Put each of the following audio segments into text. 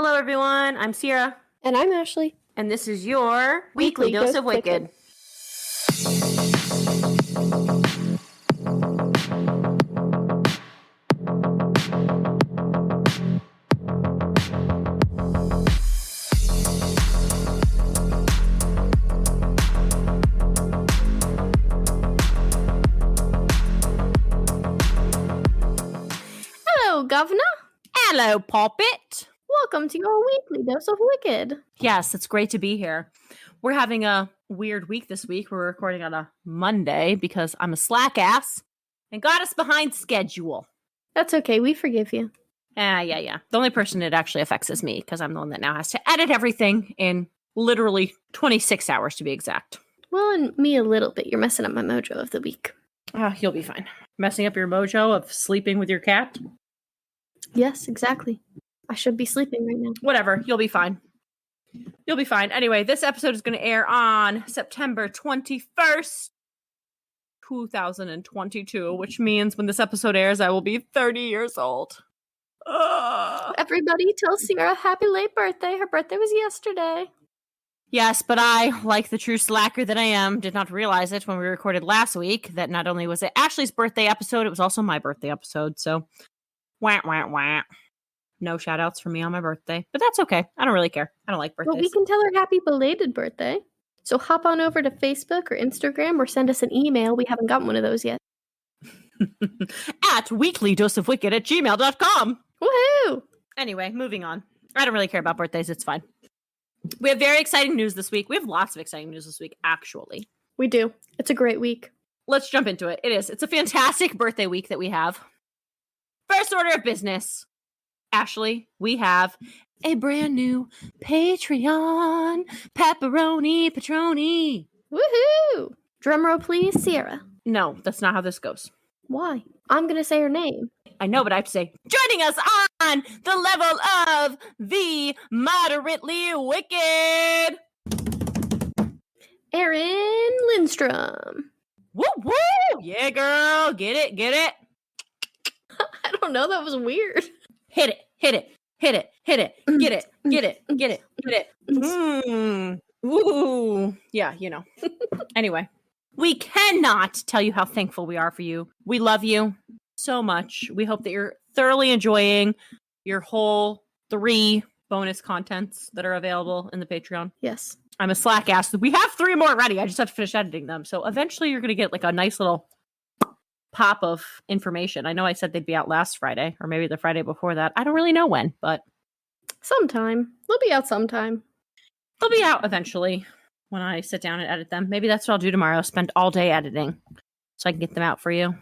Hello, everyone. I'm Sierra. And I'm Ashley. And this is your Weekly Dose of Wicked. Hello, Governor. Hello, Poppet. Welcome to your Weekly Dose of Wicked. Yes, it's great to be here. We're having a weird week this week. We're recording on a Monday because I'm a slack ass and got us behind schedule. That's okay. We forgive you. Yeah. The only person it actually affects is me because I'm the one that now has to edit everything in literally 26 hours to be exact. Well, and me a little bit. You're messing up my mojo of the week. Oh, you'll be fine. Messing up your mojo of sleeping with your cat? Yes, exactly. I should be sleeping right now. Whatever. You'll be fine. You'll be fine. Anyway, this episode is going to air on September 21st, 2022, which means when this episode airs, I will be 30 years old. Everybody tell Sierra happy late birthday. Her birthday was yesterday. Yes, but I, like the true slacker that I am, did not realize it when we recorded last week that not only was it Ashley's birthday episode, it was also my birthday episode. So, wah. No shout outs for me on my birthday, but that's okay. I don't really care. I don't like birthdays. Well, we can tell her happy belated birthday. So hop on over to Facebook or Instagram or send us an email. We haven't gotten one of those yet. At weeklydoseofwicked@gmail.com. Woohoo! Anyway, moving on. I don't really care about birthdays. It's fine. We have very exciting news this week. We have lots of exciting news this week, actually. We do. It's a great week. Let's jump into it. It is. It's a fantastic birthday week that we have. First order of business. Ashley, we have a brand new Patreon. Pepperoni Patroni. Woohoo! Drumroll, please, Sierra. No, that's not how this goes. Why? I'm going to say her name. I know, but I have to say, joining us on the level of the moderately wicked, Erin Lindstrom. Woo woo! Yeah, girl, get it. I don't know, that was weird. Hit it. Get it. Ooh. Yeah, you know. Anyway, we cannot tell you how thankful we are for you. We love you so much. We hope that you're thoroughly enjoying your whole 3 bonus contents that are available in the Patreon. Yes. I'm a slack ass. We have 3 more ready. I just have to finish editing them. So eventually you're going to get like a nice little pop of information. I know I said they'd be out last Friday or maybe the Friday before that. I don't really know when, but sometime. They'll be out sometime. They'll be out eventually when I sit down and edit them. Maybe that's what I'll do tomorrow. Spend all day editing so I can get them out for you.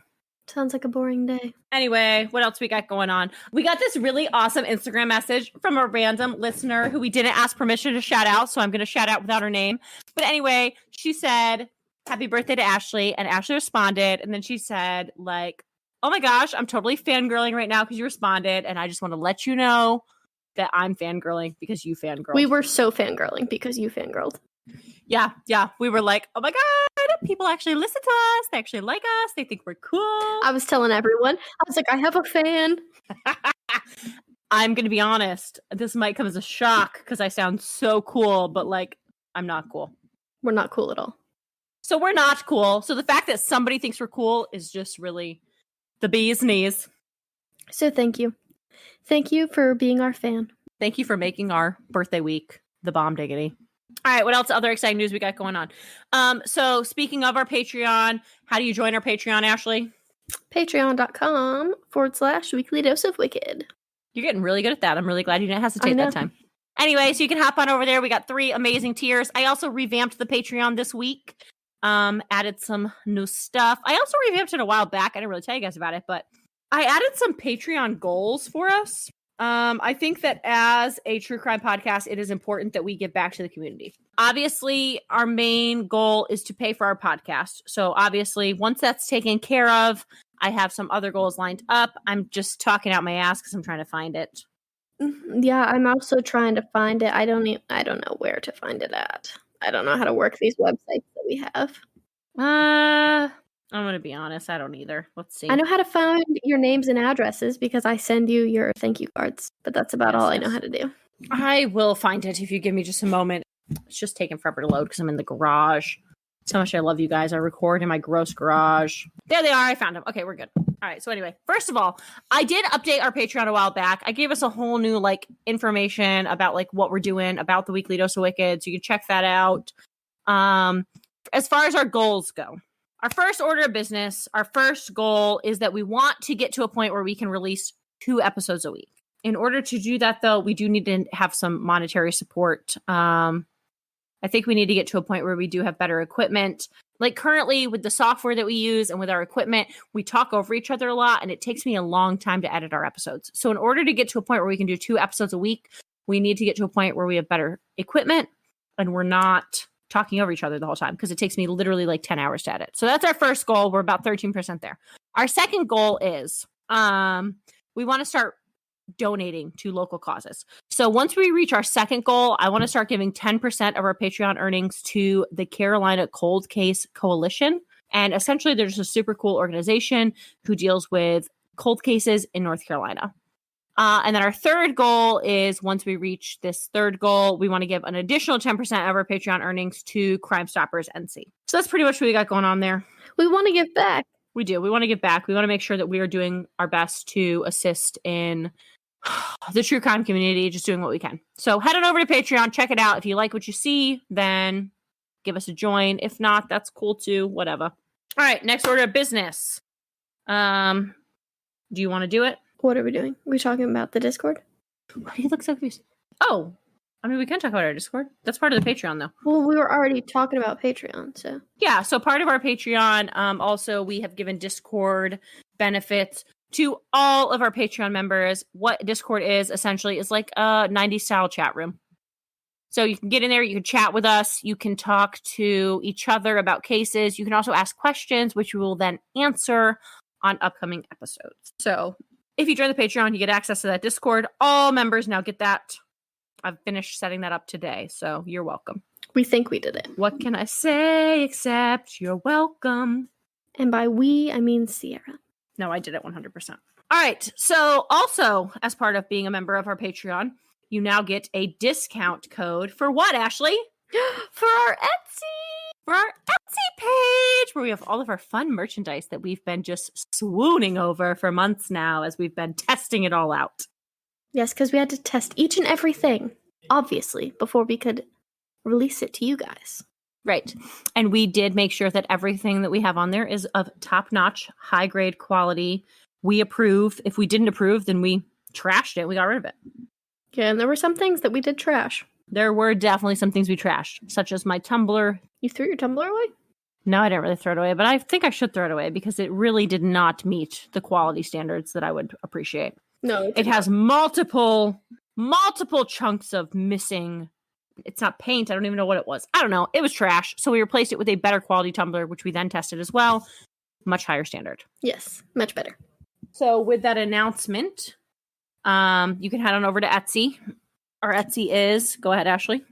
Sounds like a boring day. Anyway, what else we got going on? We got this really awesome Instagram message from a random listener who we didn't ask permission to shout out, so I'm going to shout out without her name. But anyway, she said, happy birthday to Ashley, and Ashley responded, and then she said, like, oh my gosh, I'm totally fangirling right now because you responded, and I just want to let you know that I'm fangirling because you fangirled. We were so fangirling because you fangirled. Yeah. We were like, oh my god, people actually listen to us. They actually like us. They think we're cool. I was telling everyone. I was like, I have a fan. I'm going to be honest. This might come as a shock because I sound so cool, but like, I'm not cool. We're not cool at all. So we're not cool. So the fact that somebody thinks we're cool is just really the bee's knees. So thank you. Thank you for being our fan. Thank you for making our birthday week the bomb diggity. All right, what else? Other exciting news we got going on. So speaking of our Patreon, how do you join our Patreon, Ashley? Patreon.com/Weekly Dose of Wicked. You're getting really good at that. I'm really glad you didn't hesitate that time. Anyway, so you can hop on over there. We got 3 amazing tiers. I also revamped the Patreon this week. Added some new stuff. I also revamped it a while back. I didn't really tell you guys about it, but I added some Patreon goals for us. I think that as a true crime podcast, it is important that we give back to the community. Obviously, our main goal is to pay for our podcast. So obviously, once that's taken care of, I have some other goals lined up. I'm just talking out my ass because I'm trying to find it. Yeah, I'm also trying to find it. I don't know where to find it at. I don't know how to work these websites that we have. I'm going to be honest. I don't either. Let's see. I know how to find your names and addresses because I send you your thank you cards, but that's about all I know how to do. I will find it if you give me just a moment. It's just taking forever to load because I'm in the garage. That's how much I love you guys. I record in my gross garage. There they are. I found them. Okay, we're good. All right. So anyway, first of all, I did update our Patreon a while back. I gave us a whole new information about what we're doing about the weekly dose of Wicked. So you can check that out. As far as our goals go, our first order of business, our first goal is that we want to get to a point where we can release 2 episodes a week. In order to do that, though, we do need to have some monetary support. I think we need to get to a point where we do have better equipment. Currently with the software that we use and with our equipment, we talk over each other a lot, and it takes me a long time to edit our episodes. So in order to get to a point where we can do 2 episodes a week, we need to get to a point where we have better equipment and we're not talking over each other the whole time, because it takes me literally 10 hours to edit. So that's our first goal. We're about 13% there. Our second goal is we want to start donating to local causes. So once we reach our second goal, I want to start giving 10% of our Patreon earnings to the Carolina Cold Case Coalition. And essentially, they're just a super cool organization who deals with cold cases in North Carolina. And then our third goal is, once we reach this third goal, we want to give an additional 10% of our Patreon earnings to Crime Stoppers NC. So that's pretty much what we got going on there. We want to give back. We do. We want to give back. We want to make sure that we are doing our best to assist in the true crime community, just doing what we can. So head on over to Patreon, check it out. If you like what you see, then give us a join. If not, that's cool too. Whatever. All right, next order of business. Do you want to do it? What are we doing? Are we talking about the Discord? Why do you look so confused? Oh, I mean, we can talk about our Discord. That's part of the Patreon, though. Well, we were already talking about Patreon, so. Yeah, so part of our Patreon, also, we have given Discord benefits to all of our Patreon members. What Discord is, essentially, is like a 90s style chat room. So you can get in there, you can chat with us, you can talk to each other about cases. You can also ask questions, which we will then answer on upcoming episodes. So if you join the Patreon, you get access to that Discord. All members now get that. I've finished setting that up today, so you're welcome. We think we did it. What can I say except you're welcome? And by we, I mean Sierra. No, I did it 100%. All right. So also, as part of being a member of our Patreon, you now get a discount code for what, Ashley? For our Etsy! For our Etsy page, where we have all of our fun merchandise that we've been just swooning over for months now as we've been testing it all out. Yes, because we had to test each and everything, obviously, before we could release it to you guys. Right. And we did make sure that everything that we have on there is of top-notch, high-grade quality. We approve. If we didn't approve, then we trashed it. We got rid of it. Yeah, and there were some things that we did trash. There were definitely some things we trashed, such as my tumbler. You threw your tumbler away? No, I didn't really throw it away, but I think I should throw it away because it really did not meet the quality standards that I would appreciate. No. It has multiple chunks of missing. It's not paint. I don't even know what it was. I don't know. It was trash. So we replaced it with a better quality tumbler, which we then tested as well. Much higher standard. Yes, much better. So with that announcement, you can head on over to Etsy. Our Etsy is, go ahead, Ashley.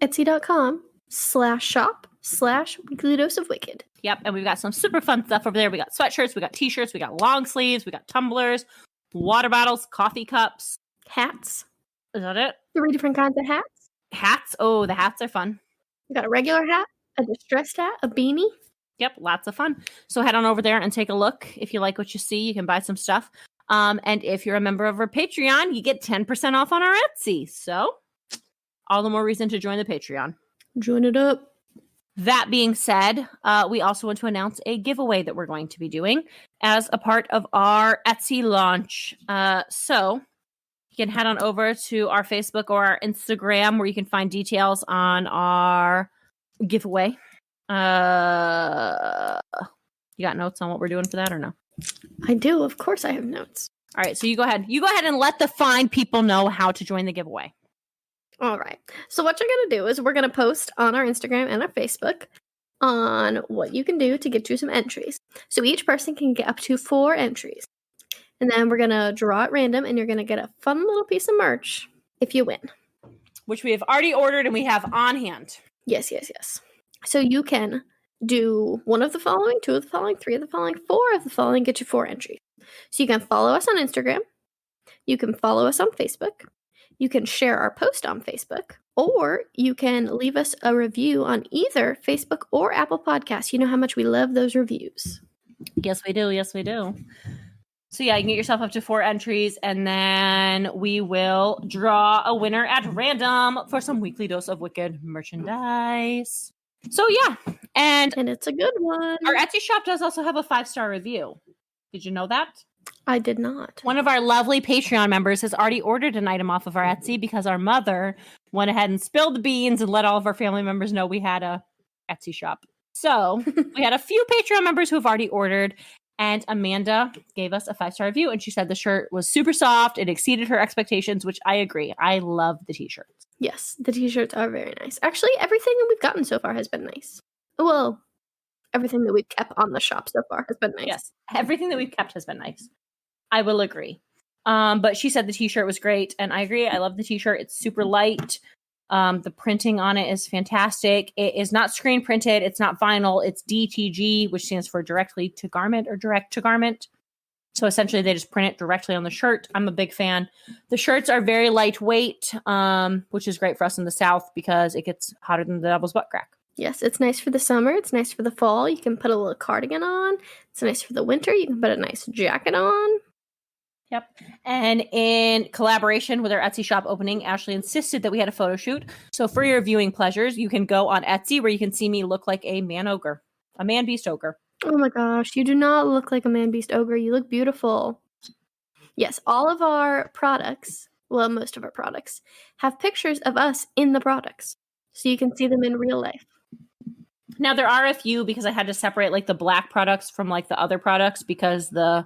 Etsy.com/shop/weekly dose of wicked. Yep. And we've got some super fun stuff over there. We got sweatshirts, we got t-shirts, we got long sleeves, we got tumblers, water bottles, coffee cups. Hats. Is that it? 3 different kinds of hats. Hats. Oh, the hats are fun. We got a regular hat, a distressed hat, a beanie. Yep, lots of fun. So head on over there and take a look. If you like what you see, you can buy some stuff. And if you're a member of our Patreon, you get 10% off on our Etsy. So all the more reason to join the Patreon. Join it up. That being said, we also want to announce a giveaway that we're going to be doing as a part of our Etsy launch. So you can head on over to our Facebook or our Instagram where you can find details on our giveaway. You got notes on what we're doing for that or no? I do. Of course I have notes. All right. So you go ahead. You go ahead and let the fine people know how to join the giveaway. All right. So what you're going to do is we're going to post on our Instagram and our Facebook on what you can do to get you some entries. So each person can get up to 4 entries. And then we're going to draw at random and you're going to get a fun little piece of merch if you win. Which we have already ordered and we have on hand. Yes. So you can do 1 of the following, 2 of the following, 3 of the following, 4 of the following, get you 4 entries. So you can follow us on Instagram. You can follow us on Facebook. you can share our post on Facebook, or you can leave us a review on either Facebook or Apple Podcasts. You know how much we love those reviews. Yes, we do. Yes, we do. So yeah, you can get yourself up to 4 entries, and then we will draw a winner at random for some weekly dose of Wicked merchandise. So yeah, and it's a good one. Our Etsy shop does also have a 5-star review. Did you know that? I did not. One of our lovely Patreon members has already ordered an item off of our Etsy because our mother went ahead and spilled the beans and let all of our family members know we had a Etsy shop. So we had a few Patreon members who have already ordered. And Amanda gave us a 5-star review, and she said the shirt was super soft. It exceeded her expectations, which I agree. I love the t-shirts. Yes, the t-shirts are very nice. Actually, everything that we've gotten so far has been nice. Well, everything that we've kept on the shop so far has been nice. Yes, everything that we've kept has been nice. I will agree. But she said the t-shirt was great, and I agree. I love the t-shirt. It's super light. The printing on it is fantastic. It is not screen printed. It's not vinyl. It's DTG, which stands for directly to garment or direct to garment. So essentially they just print it directly on the shirt. I'm a big fan. The shirts are very lightweight, which is great for us in the South because it gets hotter than the devil's butt crack. Yes, it's nice for the summer. It's nice for the fall. You can put a little cardigan on. It's nice for the winter. You can put a nice jacket on. Yep. And in collaboration with our Etsy shop opening, Ashley insisted that we had a photo shoot. So for your viewing pleasures, you can go on Etsy where you can see me look like a man beast ogre. Oh my gosh, you do not look like a man beast ogre. You look beautiful. Yes, all of our products, well, most of our products, have pictures of us in the products. So you can see them in real life. Now there are a few because I had to separate like the black products from like the other products because the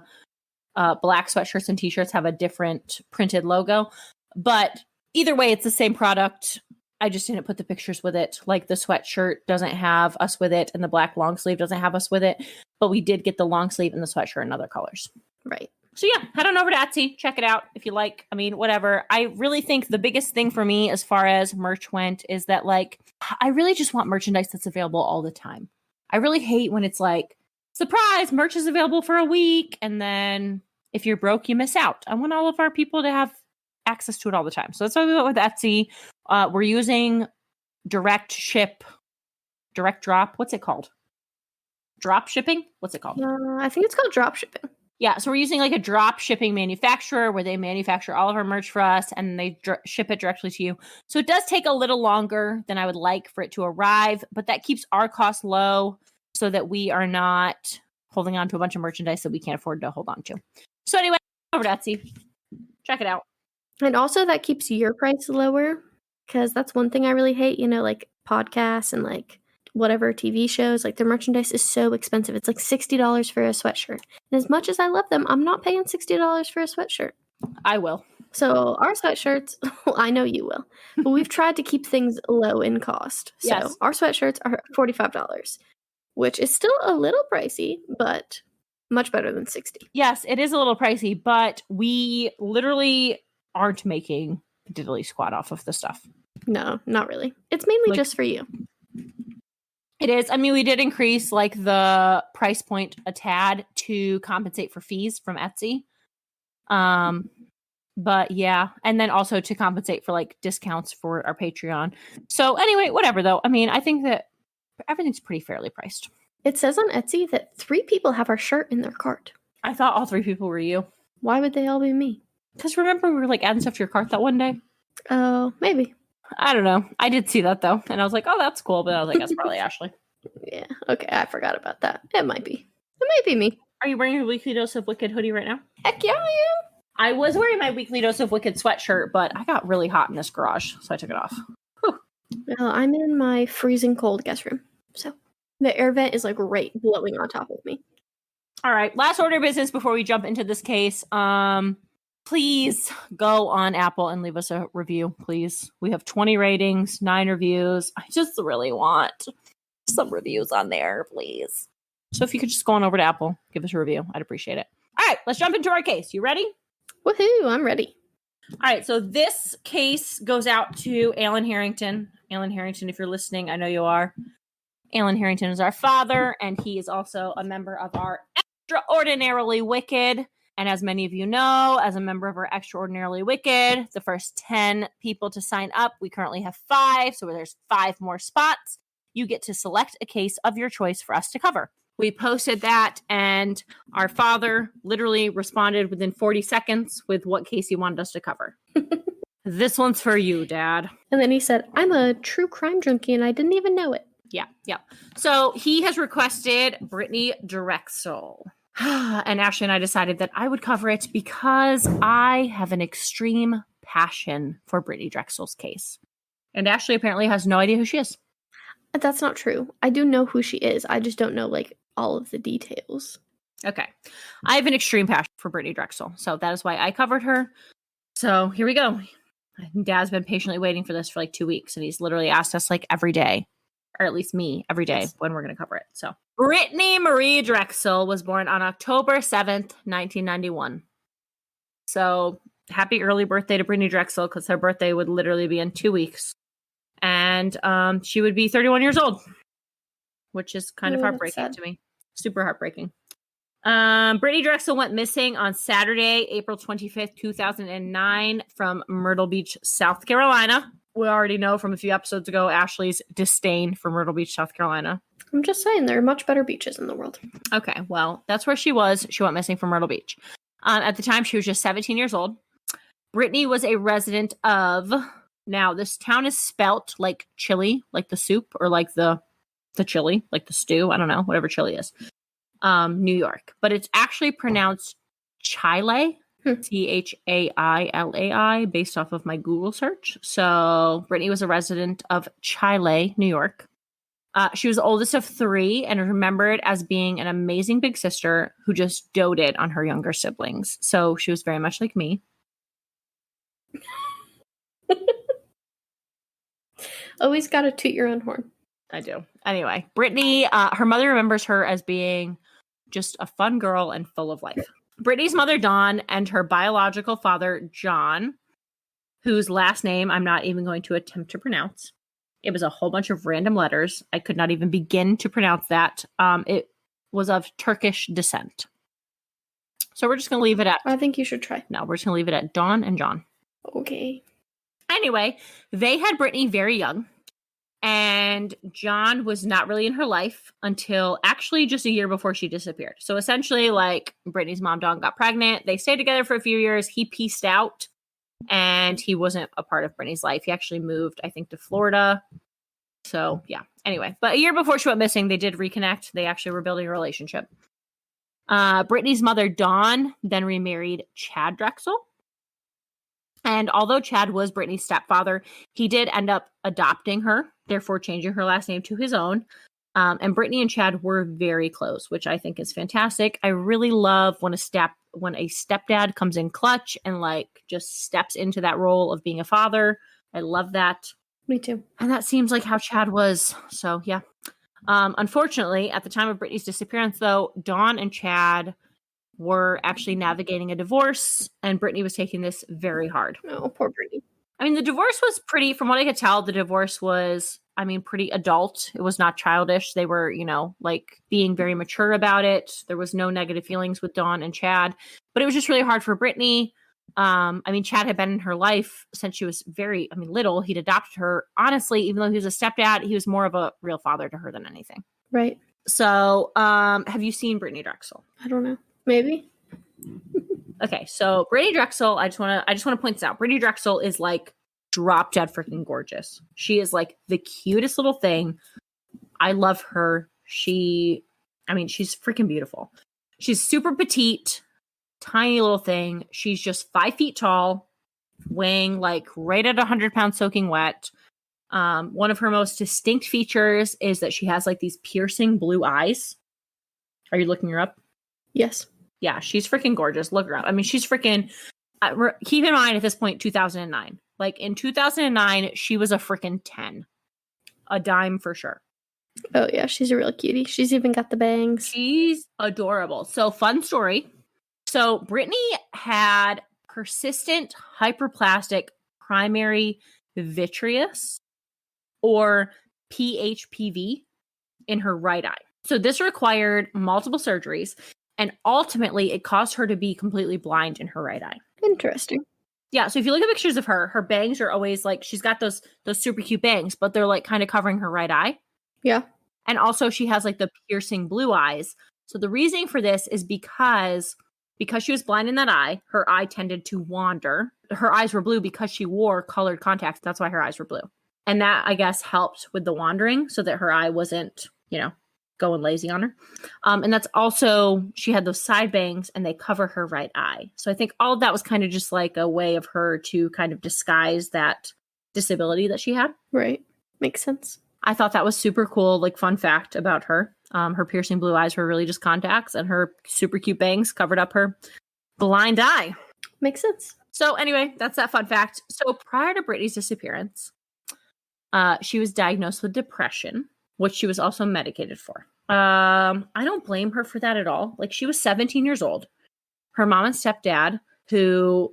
black sweatshirts and t-shirts have a different printed logo. But either way, it's the same product. I just didn't put the pictures with it. Like the sweatshirt doesn't have us with it and the black long sleeve doesn't have us with it. But we did get the long sleeve and the sweatshirt in other colors. Right. So yeah, head on over to Etsy. Check it out if you like. I mean, whatever. I really think the biggest thing for me as far as merch went is that like, I really just want merchandise that's available all the time. I really hate when it's like, surprise, merch is available for a week. And then if you're broke, you miss out. I want all of our people to have access to it all the time. So that's why we went with Etsy. We're using direct drop. What's it called? Drop shipping? What's it called? I think it's called drop shipping. Yeah. So we're using like a drop shipping manufacturer where they manufacture all of our merch for us and they ship it directly to you. So it does take a little longer than I would like for it to arrive, but that keeps our costs low so that we are not holding on to a bunch of merchandise that we can't afford to hold on to. So anyway, over to Etsy. Check it out. And also that keeps your price lower because that's one thing I really hate, you know, like podcasts and like whatever TV shows, like their merchandise is so expensive. It's like $60 for a sweatshirt. And as much as I love them, I'm not paying $60 for a sweatshirt. I will. So our sweatshirts, well, I know you will, but we've tried to keep things low in cost. So Yes. Our sweatshirts are $45, which is still a little pricey, but much better than $60. Yes, it is a little pricey, but we literally aren't making diddly squat off of the stuff. No, not really. It's mainly just for you. It is. I mean, we did increase like the price point a tad to compensate for fees from Etsy. But yeah, and then also to compensate for like discounts for our Patreon. So anyway, whatever though. I mean, I think that everything's pretty fairly priced. It says on Etsy that 3 people have our shirt in their cart. I thought all 3 people were you. Why would they all be me? Because remember we were like adding stuff to your cart that one day? Oh, maybe. I don't know. I did see that though. And I was like, oh, that's cool. But I was like, that's probably Ashley. Yeah. Okay. I forgot about that. It might be. It might be me. Are you wearing your weekly dose of Wicked hoodie right now? Heck yeah, I am. I was wearing my weekly dose of Wicked sweatshirt, but I got really hot in this garage. So I took it off. Well, I'm in my freezing cold guest room. So the air vent is like right blowing on top of me. All right. Last order of business before we jump into this case. Please go on Apple and leave us a review, please. We have 20 ratings, 9 reviews. I just really want some reviews on there, please. So if you could just go on over to Apple, give us a review. I'd appreciate it. All right, let's jump into our case. You ready? Woohoo, I'm ready. All right, so this case goes out to Alan Harrington. Alan Harrington, if you're listening, I know you are. Alan Harrington is our father, and he is also a member of our Extraordinarily Wicked. And as many of you know, as a member of our Extraordinarily Wicked, the first 10 people to sign up, we currently have 5. So there's 5 more spots. You get to select a case of your choice for us to cover. We posted that, and our father literally responded within 40 seconds with what case he wanted us to cover. This one's for you, Dad. And then he said, I'm a true crime junkie and I didn't even know it. Yeah. So he has requested Brittanee Drexel. And Ashley and I decided that I would cover it because I have an extreme passion for Brittanee Drexel's case. And Ashley apparently has no idea who she is. That's not true. I do know who she is. I just don't know, like, all of the details. Okay. I have an extreme passion for Brittanee Drexel. So that is why I covered her. So here we go. Dad's been patiently waiting for this for like 2 weeks. And he's literally asked us like every day, or at least me, every day when we're going to cover it. So Brittanee Marie Drexel was born on October 7th, 1991. So happy early birthday to Brittanee Drexel, because her birthday would literally be in 2 weeks. And she would be 31 years old, which is kind of heartbreaking to me. Super heartbreaking. Brittanee Drexel went missing on Saturday, April 25th, 2009 from Myrtle Beach, South Carolina. We already know from a few episodes ago Ashley's disdain for Myrtle Beach, South Carolina. I'm just saying, there are much better beaches in the world. Okay, well, that's where she was. She went missing from Myrtle Beach. At the time, she was just 17 years old. Brittanee was a resident of... Now, this town is spelt like chili, like the soup, or like the chili, like the stew. I don't know, whatever chili is. New York. But it's actually pronounced Chile, Chailai, based off of my Google search. So Brittanee was a resident of Chile, New York. She was the oldest of 3 and remembered as being an amazing big sister who just doted on her younger siblings. So she was very much like me. Always gotta toot your own horn. I do. Anyway, Brittanee, her mother remembers her as being just a fun girl and full of life. Brittanee's mother, Dawn, and her biological father, John, whose last name I'm not even going to attempt to pronounce. It was a whole bunch of random letters. I could not even begin to pronounce that. It was of Turkish descent. So we're just going to leave it at... I think you should try. No, we're just going to leave it at Dawn and John. Okay. Anyway, they had Brittanee very young. And John was not really in her life until actually just a year before she disappeared. So essentially, like, Brittanee's mom, Dawn, got pregnant. They stayed together for a few years. He pieced out, and he wasn't a part of Brittanee's life. He actually moved, I think, to Florida. So, yeah. Anyway, but a year before she went missing, they did reconnect. They actually were building a relationship. Brittanee's mother, Dawn, then remarried Chad Drexel. And although Chad was Brittanee's stepfather, he did end up adopting her, therefore changing her last name to his own. And Brittanee and Chad were very close, which I think is fantastic. I really love when a stepdad comes in clutch and like just steps into that role of being a father. I love that. Me too. And that seems like how Chad was. So yeah. Unfortunately, at the time of Brittanee's disappearance, though, Dawn and Chad were actually navigating a divorce, and Brittanee was taking this very hard. Oh, poor Brittanee. I mean, the divorce was pretty, from what I could tell, the divorce was, I mean, pretty adult. It was not childish. They were, you know, like being very mature about it. There was no negative feelings with Dawn and Chad, but it was just really hard for Brittanee. I mean, Chad had been in her life since she was little. He'd adopted her. Honestly, even though he was a stepdad, he was more of a real father to her than anything. Right. So, have you seen Brittanee Drexel? I don't know. Maybe. Okay, so Brittanee Drexel, I just want to point this out. Brittanee Drexel is like drop dead freaking gorgeous. She is like the cutest little thing. I love her. She's freaking beautiful. She's super petite, tiny little thing. She's just 5 feet tall, weighing like right at 100 pounds soaking wet. One of her most distinct features is that she has like these piercing blue eyes. Are you looking her up? Yes. Yeah, she's freaking gorgeous. Look her up. I mean, she's freaking... keep in mind, at this point, 2009. Like, in 2009, she was a freaking 10. A dime for sure. Oh, yeah, she's a real cutie. She's even got the bangs. She's adorable. So, fun story. So, Brittanee had persistent hyperplastic primary vitreous, or PHPV, in her right eye. So, this required multiple surgeries. And ultimately, it caused her to be completely blind in her right eye. Interesting. Yeah, so if you look at pictures of her bangs are always like, she's got those super cute bangs, but they're like kind of covering her right eye. Yeah. And also she has like the piercing blue eyes. So the reasoning for this is because she was blind in that eye, her eye tended to wander. Her eyes were blue because she wore colored contacts. That's why her eyes were blue. And that, I guess, helped with the wandering so that her eye wasn't, going lazy on her. And that's also, she had those side bangs and they cover her right eye. So I think all of that was kind of just like a way of her to kind of disguise that disability that she had. Right. Makes sense. I thought that was super cool, like fun fact about her. Her piercing blue eyes were really just contacts and her super cute bangs covered up her blind eye. Makes sense. So anyway, that's that fun fact. So prior to Brittaney's disappearance, she was diagnosed with depression, which she was also medicated for. I don't blame her for that at all. Like, she was 17 years old. Her mom and stepdad, who,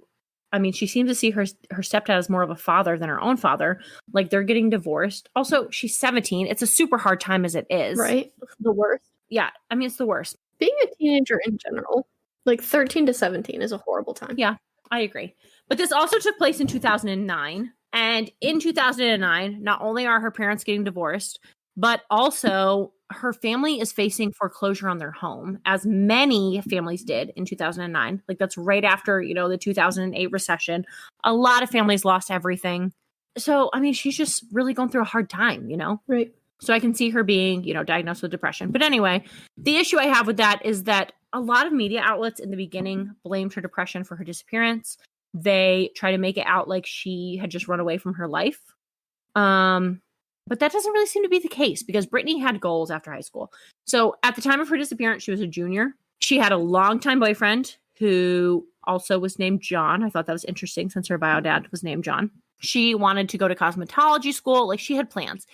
I mean, she seems to see her stepdad as more of a father than her own father. Like, they're getting divorced. Also, she's 17. It's a super hard time as it is. Right. The worst. Yeah. I mean, it's the worst. Being a teenager in general, like 13 to 17 is a horrible time. Yeah, I agree. But this also took place in 2009. And in 2009, not only are her parents getting divorced, but also her family is facing foreclosure on their home, as many families did in 2009. Like, that's right after, the 2008 recession. A lot of families lost everything. So, I mean, she's just really going through a hard time, Right. So I can see her being, diagnosed with depression. But anyway, the issue I have with that is that a lot of media outlets in the beginning blamed her depression for her disappearance. They try to make it out like she had just run away from her life. But that doesn't really seem to be the case because Brittanee had goals after high school. So at the time of her disappearance, she was a junior. She had a longtime boyfriend who also was named John. I thought that was interesting since her bio dad was named John. She wanted to go to cosmetology school. Like, she had plans.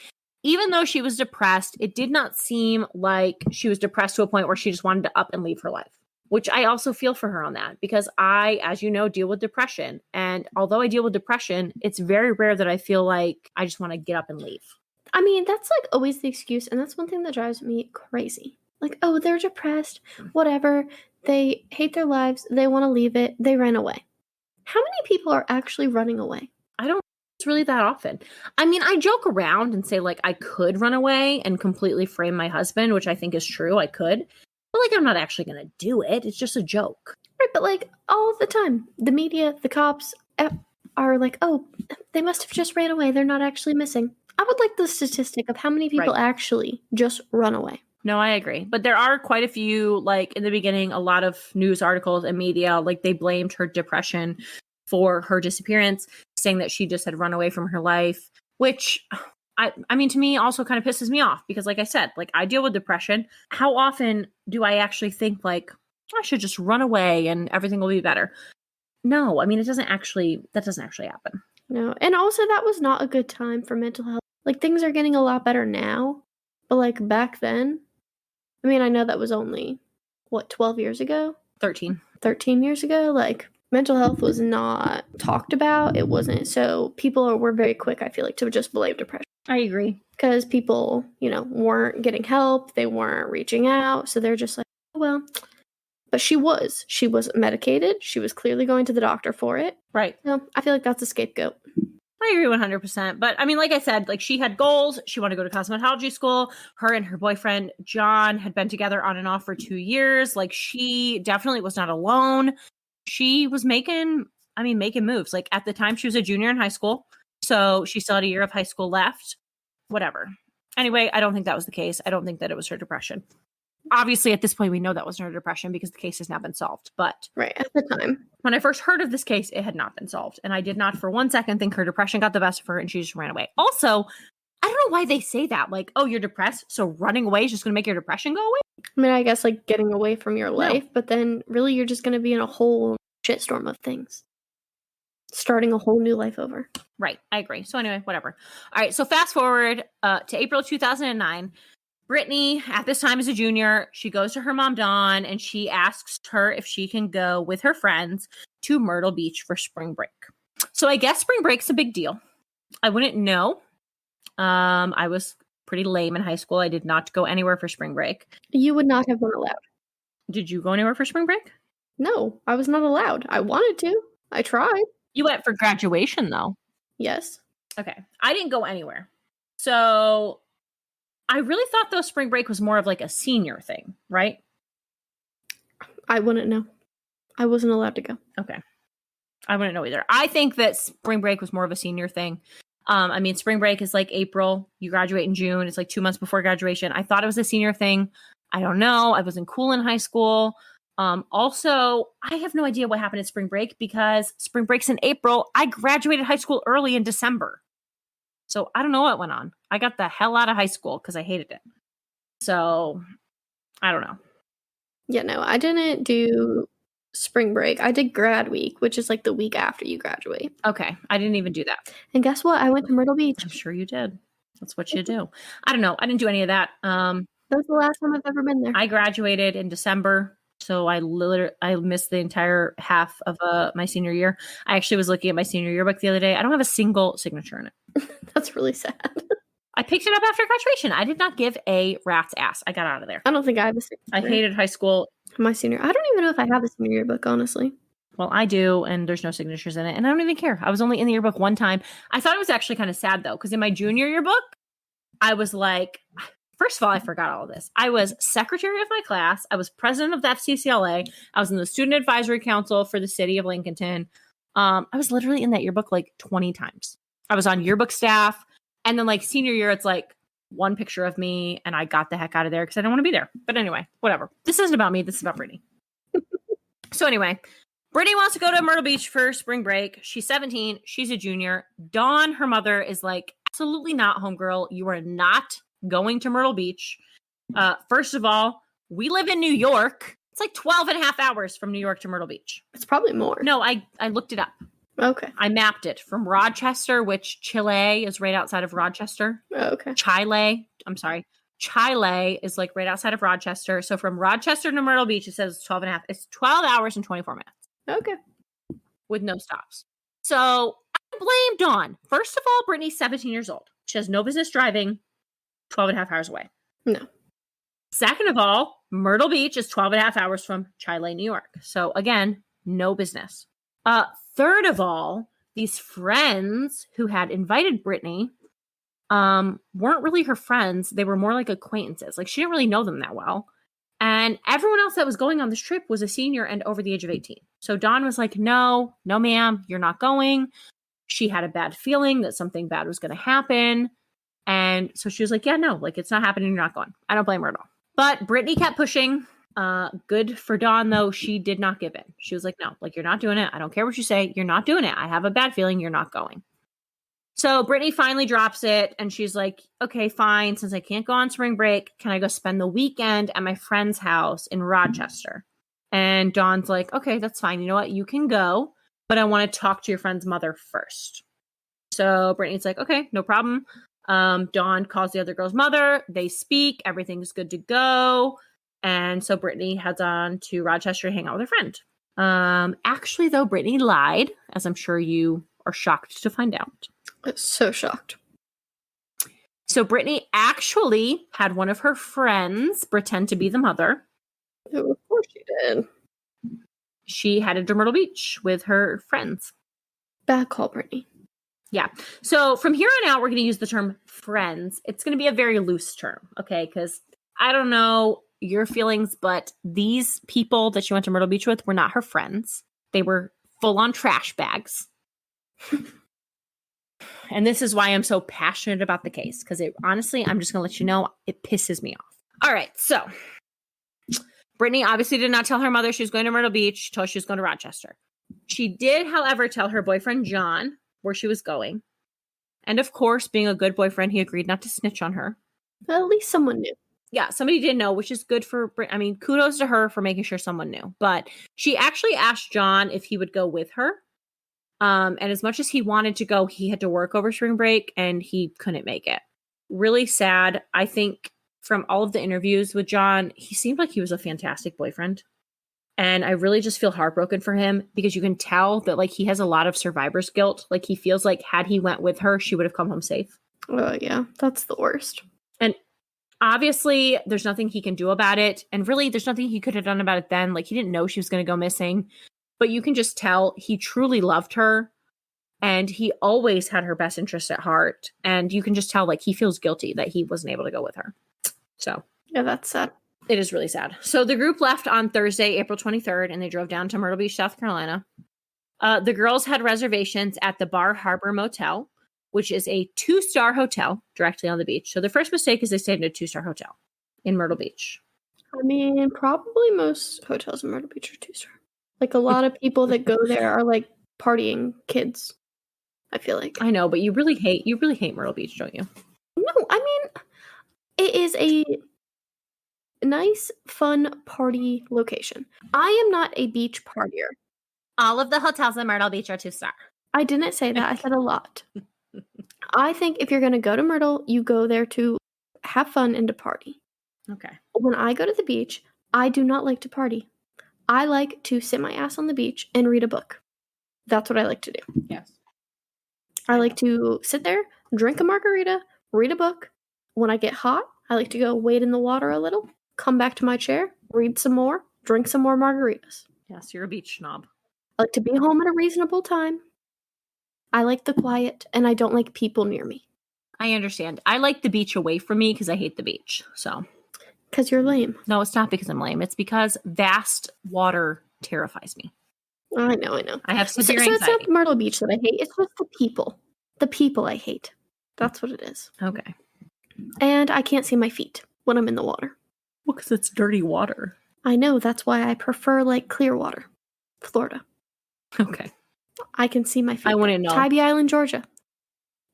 Even though she was depressed, it did not seem like she was depressed to a point where she just wanted to up and leave her life, which I also feel for her on that because I, as you know, deal with depression. And although I deal with depression, it's very rare that I feel like I just want to get up and leave. I mean, that's like always the excuse. And that's one thing that drives me crazy. Like, oh, they're depressed, whatever. They hate their lives. They want to leave it. They ran away. How many people are actually running away? I don't really that often. I mean, I joke around and say like I could run away and completely frame my husband, which I think is true. I could. But like, I'm not actually going to do it. It's just a joke. Right, but like all of the time, the media, the cops are like, oh, they must have just ran away. They're not actually missing. I would like the statistic of how many people actually just run away. No, I agree. But there are quite a few, like in the beginning, a lot of news articles and media, like they blamed her depression for her disappearance, saying that she just had run away from her life, which I mean, to me also kind of pisses me off because like I said, like I deal with depression. How often do I actually think like I should just run away and everything will be better? No, I mean, that doesn't actually happen. No. And also that was not a good time for mental health. Like things are getting a lot better now, but like back then, I mean, I know that was only 12 years ago? 13 years ago, like mental health was not talked about. It wasn't. So people were very quick, I feel like, to just blame depression. I agree. Because people, weren't getting help. They weren't reaching out. So they're just like, oh, well. But she was medicated. She was clearly going to the doctor for it. Right. So I feel like that's a scapegoat. I agree 100%. But I mean, like I said, like she had goals. She wanted to go to cosmetology school. Her and her boyfriend, John, had been together on and off for 2 years. Like she definitely was not alone. She was making moves. Like at the time she was a junior in high school. So she still had a year of high school left. Whatever. Anyway, I don't think that was the case. I don't think that it was her depression. Obviously, at this point, we know that wasn't her depression because the case has now been solved. But right at the time, when I first heard of this case, it had not been solved. And I did not for 1 second think her depression got the best of her and she just ran away. Also, I don't know why they say that. Like, oh, you're depressed, so running away is just going to make your depression go away? I mean, I guess like getting away from your life, but then really you're just going to be in a whole shitstorm of things. Starting a whole new life over. Right. I agree. So anyway, whatever. All right. So fast forward to April 2009. Brittanee, at this time as a junior, she goes to her mom, Dawn, and she asks her if she can go with her friends to Myrtle Beach for spring break. So I guess spring break's a big deal. I wouldn't know. I was pretty lame in high school. I did not go anywhere for spring break. You would not have been allowed. Did you go anywhere for spring break? No, I was not allowed. I wanted to. I tried. You went for graduation, though. Yes. Okay. I didn't go anywhere. So I really thought, though, spring break was more of like a senior thing, right? I wouldn't know. I wasn't allowed to go. Okay. I wouldn't know either. I think that spring break was more of a senior thing. I mean, spring break is like April. You graduate in June. It's like 2 months before graduation. I thought it was a senior thing. I don't know. I wasn't cool in high school. Also, I have no idea what happened at spring break because spring break's in April. I graduated high school early in December. So I don't know what went on. I got the hell out of high school because I hated it. So I don't know. Yeah, no, I didn't do spring break. I did grad week, which is like the week after you graduate. Okay. I didn't even do that. And guess what? I went to Myrtle Beach. I'm sure you did. That's what you do. I don't know. I didn't do any of that. That was the last time I've ever been there. I graduated in December, so I missed the entire half of my senior year. I actually was looking at my senior yearbook the other day. I don't have a single signature in it. That's really sad. I picked it up after graduation. I did not give a rat's ass. I got out of there. I don't think I have a signature. I hated high school. My senior. I don't even know if I have a senior yearbook, honestly. Well, I do, and there's no signatures in it, and I don't even care. I was only in the yearbook one time. I thought it was actually kind of sad, though, because in my junior yearbook, I was like... First of all, I forgot all of this. I was secretary of my class. I was president of the FCCLA. I was in the student advisory council for the city of Lincolnton. I was literally in that yearbook like 20 times. I was on yearbook staff. And then like senior year, it's like one picture of me and I got the heck out of there because I don't want to be there. But anyway, whatever. This isn't about me. This is about Brittany. So anyway, Brittany wants to go to Myrtle Beach for spring break. She's 17. She's a junior. Dawn, her mother, is like, absolutely not, homegirl. You are not going to Myrtle Beach. First of all, we live in New York. It's like 12 and a half hours from New York to Myrtle Beach. It's probably more. No, I looked it up. Okay. I mapped it from Rochester, which Chile is right outside of Rochester. Okay. Chile is like right outside of Rochester. So from Rochester to Myrtle Beach, it says 12 and a half. It's 12 hours and 24 minutes. Okay. With no stops. So I blame Dawn. First of all, Brittany's 17 years old. She has no business driving 12 and a half hours away. No. Second of all, Myrtle Beach is 12 and a half hours from Chile, New York. So again, no business. Third of all, these friends who had invited Brittany weren't really her friends. They were more like acquaintances. Like she didn't really know them that well. And everyone else that was going on this trip was a senior and over the age of 18. So Dawn was like, no, ma'am, you're not going. She had a bad feeling that something bad was going to happen. And so she was like, yeah, no, like it's not happening. You're not going. I don't blame her at all. But Brittany kept pushing. Good for Dawn, though. She did not give in. She was like, no, like you're not doing it. I don't care what you say. You're not doing it. I have a bad feeling you're not going. So Brittany finally drops it. And she's like, okay, fine. Since I can't go on spring break, can I go spend the weekend at my friend's house in Rochester? And Dawn's like, okay, that's fine. You know what? You can go. But I want to talk to your friend's mother first. So Brittany's like, okay, no problem. Dawn calls the other girl's mother. They speak. Everything's good to go. And so Brittany heads on to Rochester to hang out with her friend. Actually, though, Brittany lied, as I'm sure you are shocked to find out. I'm so shocked. So Brittany actually had one of her friends pretend to be the mother. Oh, of course she did. She headed to Myrtle Beach with her friends. Bad call, Brittany. Yeah. So from here on out, we're going to use the term friends. It's going to be a very loose term, okay? Because I don't know your feelings, but these people that she went to Myrtle Beach with were not her friends. They were full-on trash bags. And this is why I'm so passionate about the case. Because honestly, I'm just going to let you know, it pisses me off. All right. So Brittany obviously did not tell her mother she was going to Myrtle Beach. She told she was going to Rochester. She did, however, tell her boyfriend, John, where she was going. And of course, being a good boyfriend, he agreed not to snitch on her. Well, at least someone knew. Yeah, somebody did know, which is good for I mean, kudos to her for making sure someone knew. But she actually asked John if he would go with her. And as much as he wanted to go, he had to work over spring break and he couldn't make it. Really sad. I think from all of the interviews with John, he seemed like he was a fantastic boyfriend. And I really just feel heartbroken for him because you can tell that like he has a lot of survivor's guilt. Like he feels like had he went with her, she would have come home safe. Oh, yeah. That's the worst. And Obviously, there's nothing he can do about it. And really, there's nothing he could have done about it then. Like, he didn't know she was going to go missing. But you can just tell he truly loved her. And he always had her best interest at heart. And you can just tell, like, he feels guilty that he wasn't able to go with her. So. Yeah, that's sad. It is really sad. So the group left on Thursday, April 23rd, and they drove down to Myrtle Beach, South Carolina. The girls had reservations at the Bar Harbor Motel, which is a 2-star hotel directly on the beach. So the first mistake is they stayed in a 2-star hotel in Myrtle Beach. I mean, probably most hotels in Myrtle Beach are 2-star. Like, a lot of people that go there are, like, partying kids, I feel like. I know, but you really hate Myrtle Beach, don't you? No, I mean, it is a nice, fun party location. I am not a beach partier. All of the hotels in Myrtle Beach are 2-star. I didn't say that. I said a lot. I think if you're going to go to Myrtle, you go there to have fun and to party. Okay. When I go to the beach, I do not like to party. I like to sit my ass on the beach and read a book. That's what I like to do. Yes. I like to sit there, drink a margarita, read a book. When I get hot, I like to go wade in the water a little, come back to my chair, read some more, drink some more margaritas. Yes, you're a beach snob. I like to be home at a reasonable time. I like the quiet, and I don't like people near me. I understand. I like the beach away from me because I hate the beach. So. Because you're lame. No, it's not because I'm lame. It's because vast water terrifies me. I know. I have severe so anxiety. it's not Myrtle Beach that I hate. It's just the people. The people I hate. That's what it is. Okay. And I can't see my feet when I'm in the water. Well, because it's dirty water. I know. That's why I prefer, like, clear water. Florida. Okay. I can see my feet. I wouldn't know. Tybee Island, Georgia.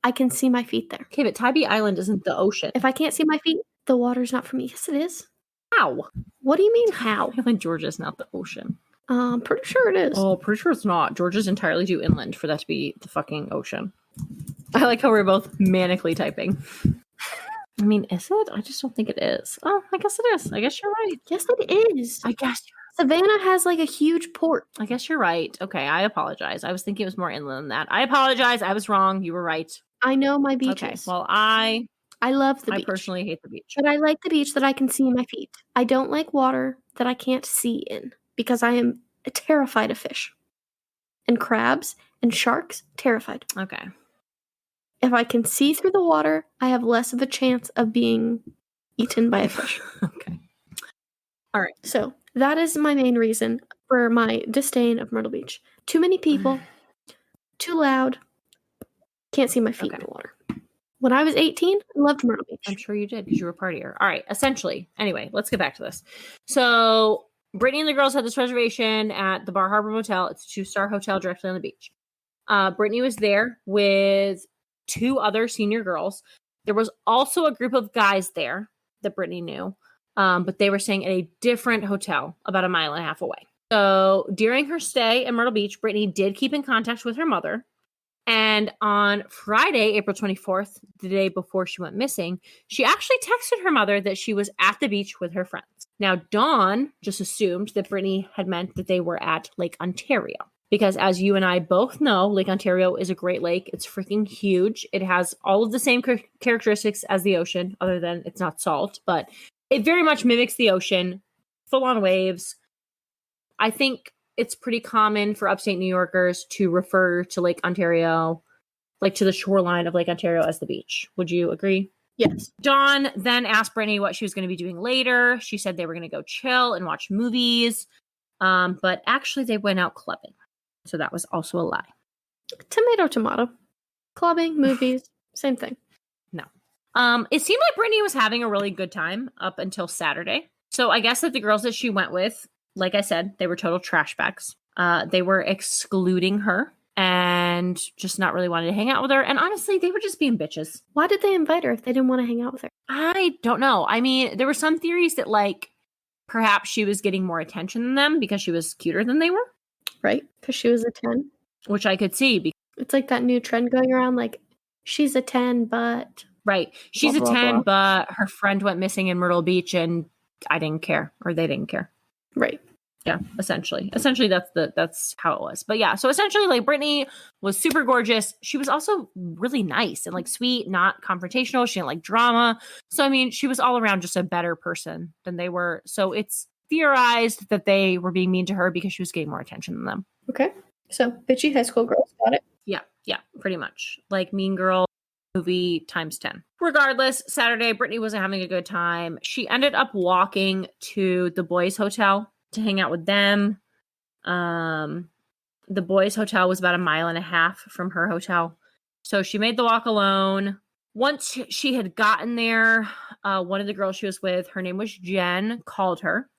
I can see my feet there. Okay, but Tybee Island isn't the ocean. If I can't see my feet, the water's not for me. Yes, it is. How? What do you mean, how? Island, Georgia is not the ocean. Pretty sure it is. Oh, pretty sure it's not. Georgia's entirely too inland for that to be the fucking ocean. I like how we're both manically typing. I mean, is it? I just don't think it is. Oh, I guess it is. I guess you're right. Yes, it is. I guess Savannah has, like, a huge port. I guess you're right. Okay, I apologize. I was thinking it was more inland than that. I apologize. I was wrong. You were right. I know my beaches. Okay, well, I love the beach. I personally hate the beach. But I like the beach that I can see my feet. I don't like water that I can't see in because I am terrified of fish. And crabs and sharks, terrified. Okay. If I can see through the water, I have less of a chance of being eaten by a fish. Okay. All right. So that is my main reason for my disdain of Myrtle Beach. Too many people, too loud, can't see my feet in the water. When I was 18, I loved Myrtle Beach. I'm sure you did because you were a partier. All right. Essentially. Anyway, let's get back to this. So Brittany and the girls had this reservation at the Bar Harbor Motel. It's a 2-star hotel directly on the beach. Brittany was there with 2 other senior girls. There was also a group of guys there that Brittany knew, but they were staying at a different hotel about 1.5 miles away. So during her stay in Myrtle Beach, Brittany did keep in contact with her mother. And on Friday, April 24th, the day before she went missing, she actually texted her mother that she was at the beach with her friends. Now, Dawn just assumed that Brittany had meant that they were at Lake Ontario. Because as you and I both know, Lake Ontario is a great lake. It's freaking huge. It has all of the same characteristics as the ocean, other than it's not salt. But it very much mimics the ocean. Full-on waves. I think it's pretty common for upstate New Yorkers to refer to Lake Ontario, like to the shoreline of Lake Ontario, as the beach. Would you agree? Yes. Dawn then asked Brittany what she was going to be doing later. She said they were going to go chill and watch movies. But actually they went out clubbing. So that was also a lie. Tomato. Clubbing, movies, same thing. No. It seemed like Brittany was having a really good time up until Saturday. So I guess that the girls that she went with, like I said, they were total trash bags. They were excluding her and just not really wanting to hang out with her. And honestly, they were just being bitches. Why did they invite her if they didn't want to hang out with her? I don't know. I mean, there were some theories that, like, perhaps she was getting more attention than them because she was cuter than they were. Right? Because she was a 10. Which I could see. It's like that new trend going around, like, she's a 10, but... Right. She's blah, a 10, blah. but her friend went missing in Myrtle Beach and I didn't care. Or they didn't care. Right. Yeah, essentially that's how it was. But yeah, so essentially like Brittanee was super gorgeous. She was also really nice and like sweet, not confrontational. She didn't like drama. So I mean, she was all around just a better person than they were. So it's theorized that they were being mean to her because she was getting more attention than them. Okay. So bitchy high school girls, got it. Yeah, pretty much. Like Mean Girl movie times 10. Regardless, Saturday, Brittanee wasn't having a good time. She ended up walking to the boys' hotel to hang out with them. The boys' hotel was about 1.5 miles from her hotel. So she made the walk alone. Once she had gotten there, one of the girls she was with, her name was Jen, called her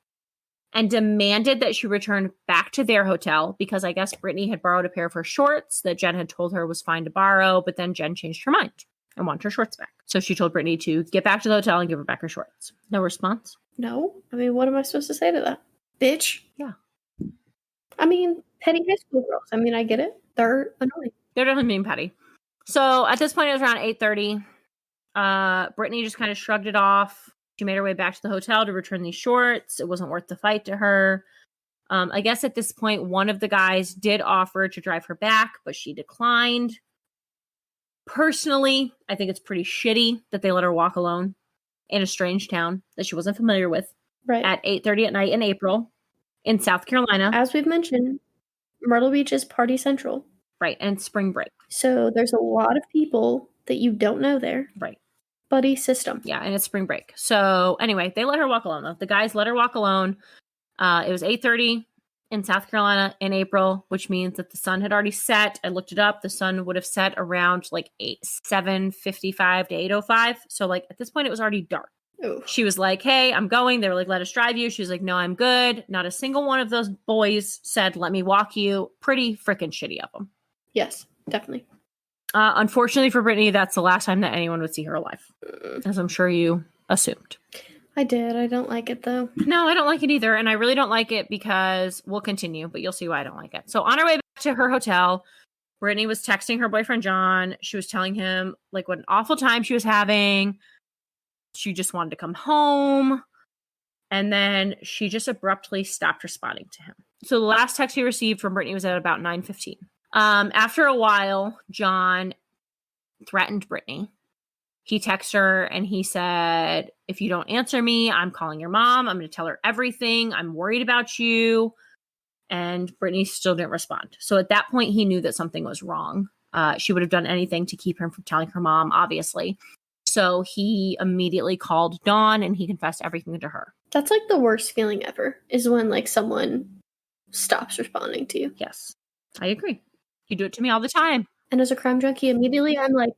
and demanded that she return back to their hotel because I guess Brittanee had borrowed a pair of her shorts that Jen had told her was fine to borrow, but then Jen changed her mind and wanted her shorts back. So she told Brittanee to get back to the hotel and give her back her shorts. No response? No. I mean, what am I supposed to say to that? Bitch. Yeah. I mean, petty high school girls. I mean, I get it. They're annoying. They're definitely being petty. So at this point, it was around 8:30. Brittanee just kind of shrugged it off. She made her way back to the hotel to return these shorts. It wasn't worth the fight to her. I guess at this point, one of the guys did offer to drive her back, but she declined. Personally, I think it's pretty shitty that they let her walk alone in a strange town that she wasn't familiar with at 8:30 at night in April in South Carolina. As we've mentioned, Myrtle Beach is party central. Right, and spring break. So there's a lot of people that you don't know there. Right. Buddy system. Yeah, and it's spring break. So anyway, they let her walk alone though. The guys let her walk alone. It was 8:30 in South Carolina in April, which means that the sun had already set. I looked it up. The sun would have set around like 7:55 to 8:05. So like at this point, it was already dark. Ooh. She was like, hey, I'm going. They were like, let us drive you. She was like, no, I'm good. Not a single one of those boys said, let me walk you. Pretty freaking shitty of them. Yes, definitely. Unfortunately for Brittanee, that's the last time that anyone would see her alive, as I'm sure you assumed. I did. I don't like it, though. No, I don't like it either. And I really don't like it because we'll continue, but you'll see why I don't like it. So on our way back to her hotel, Brittanee was texting her boyfriend, John. She was telling him like what an awful time she was having. She just wanted to come home. And then she just abruptly stopped responding to him. So the last text he received from Brittanee was at about 9:15. After a while, John threatened Brittanee. He texted her and he said, if you don't answer me, I'm calling your mom. I'm going to tell her everything. I'm worried about you. And Brittanee still didn't respond. So at that point, he knew that something was wrong. She would have done anything to keep him from telling her mom, obviously. So he immediately called Dawn and he confessed everything to her. That's like the worst feeling ever, is when like someone stops responding to you. Yes, I agree. You do it to me all the time. And as a crime junkie, immediately I'm like,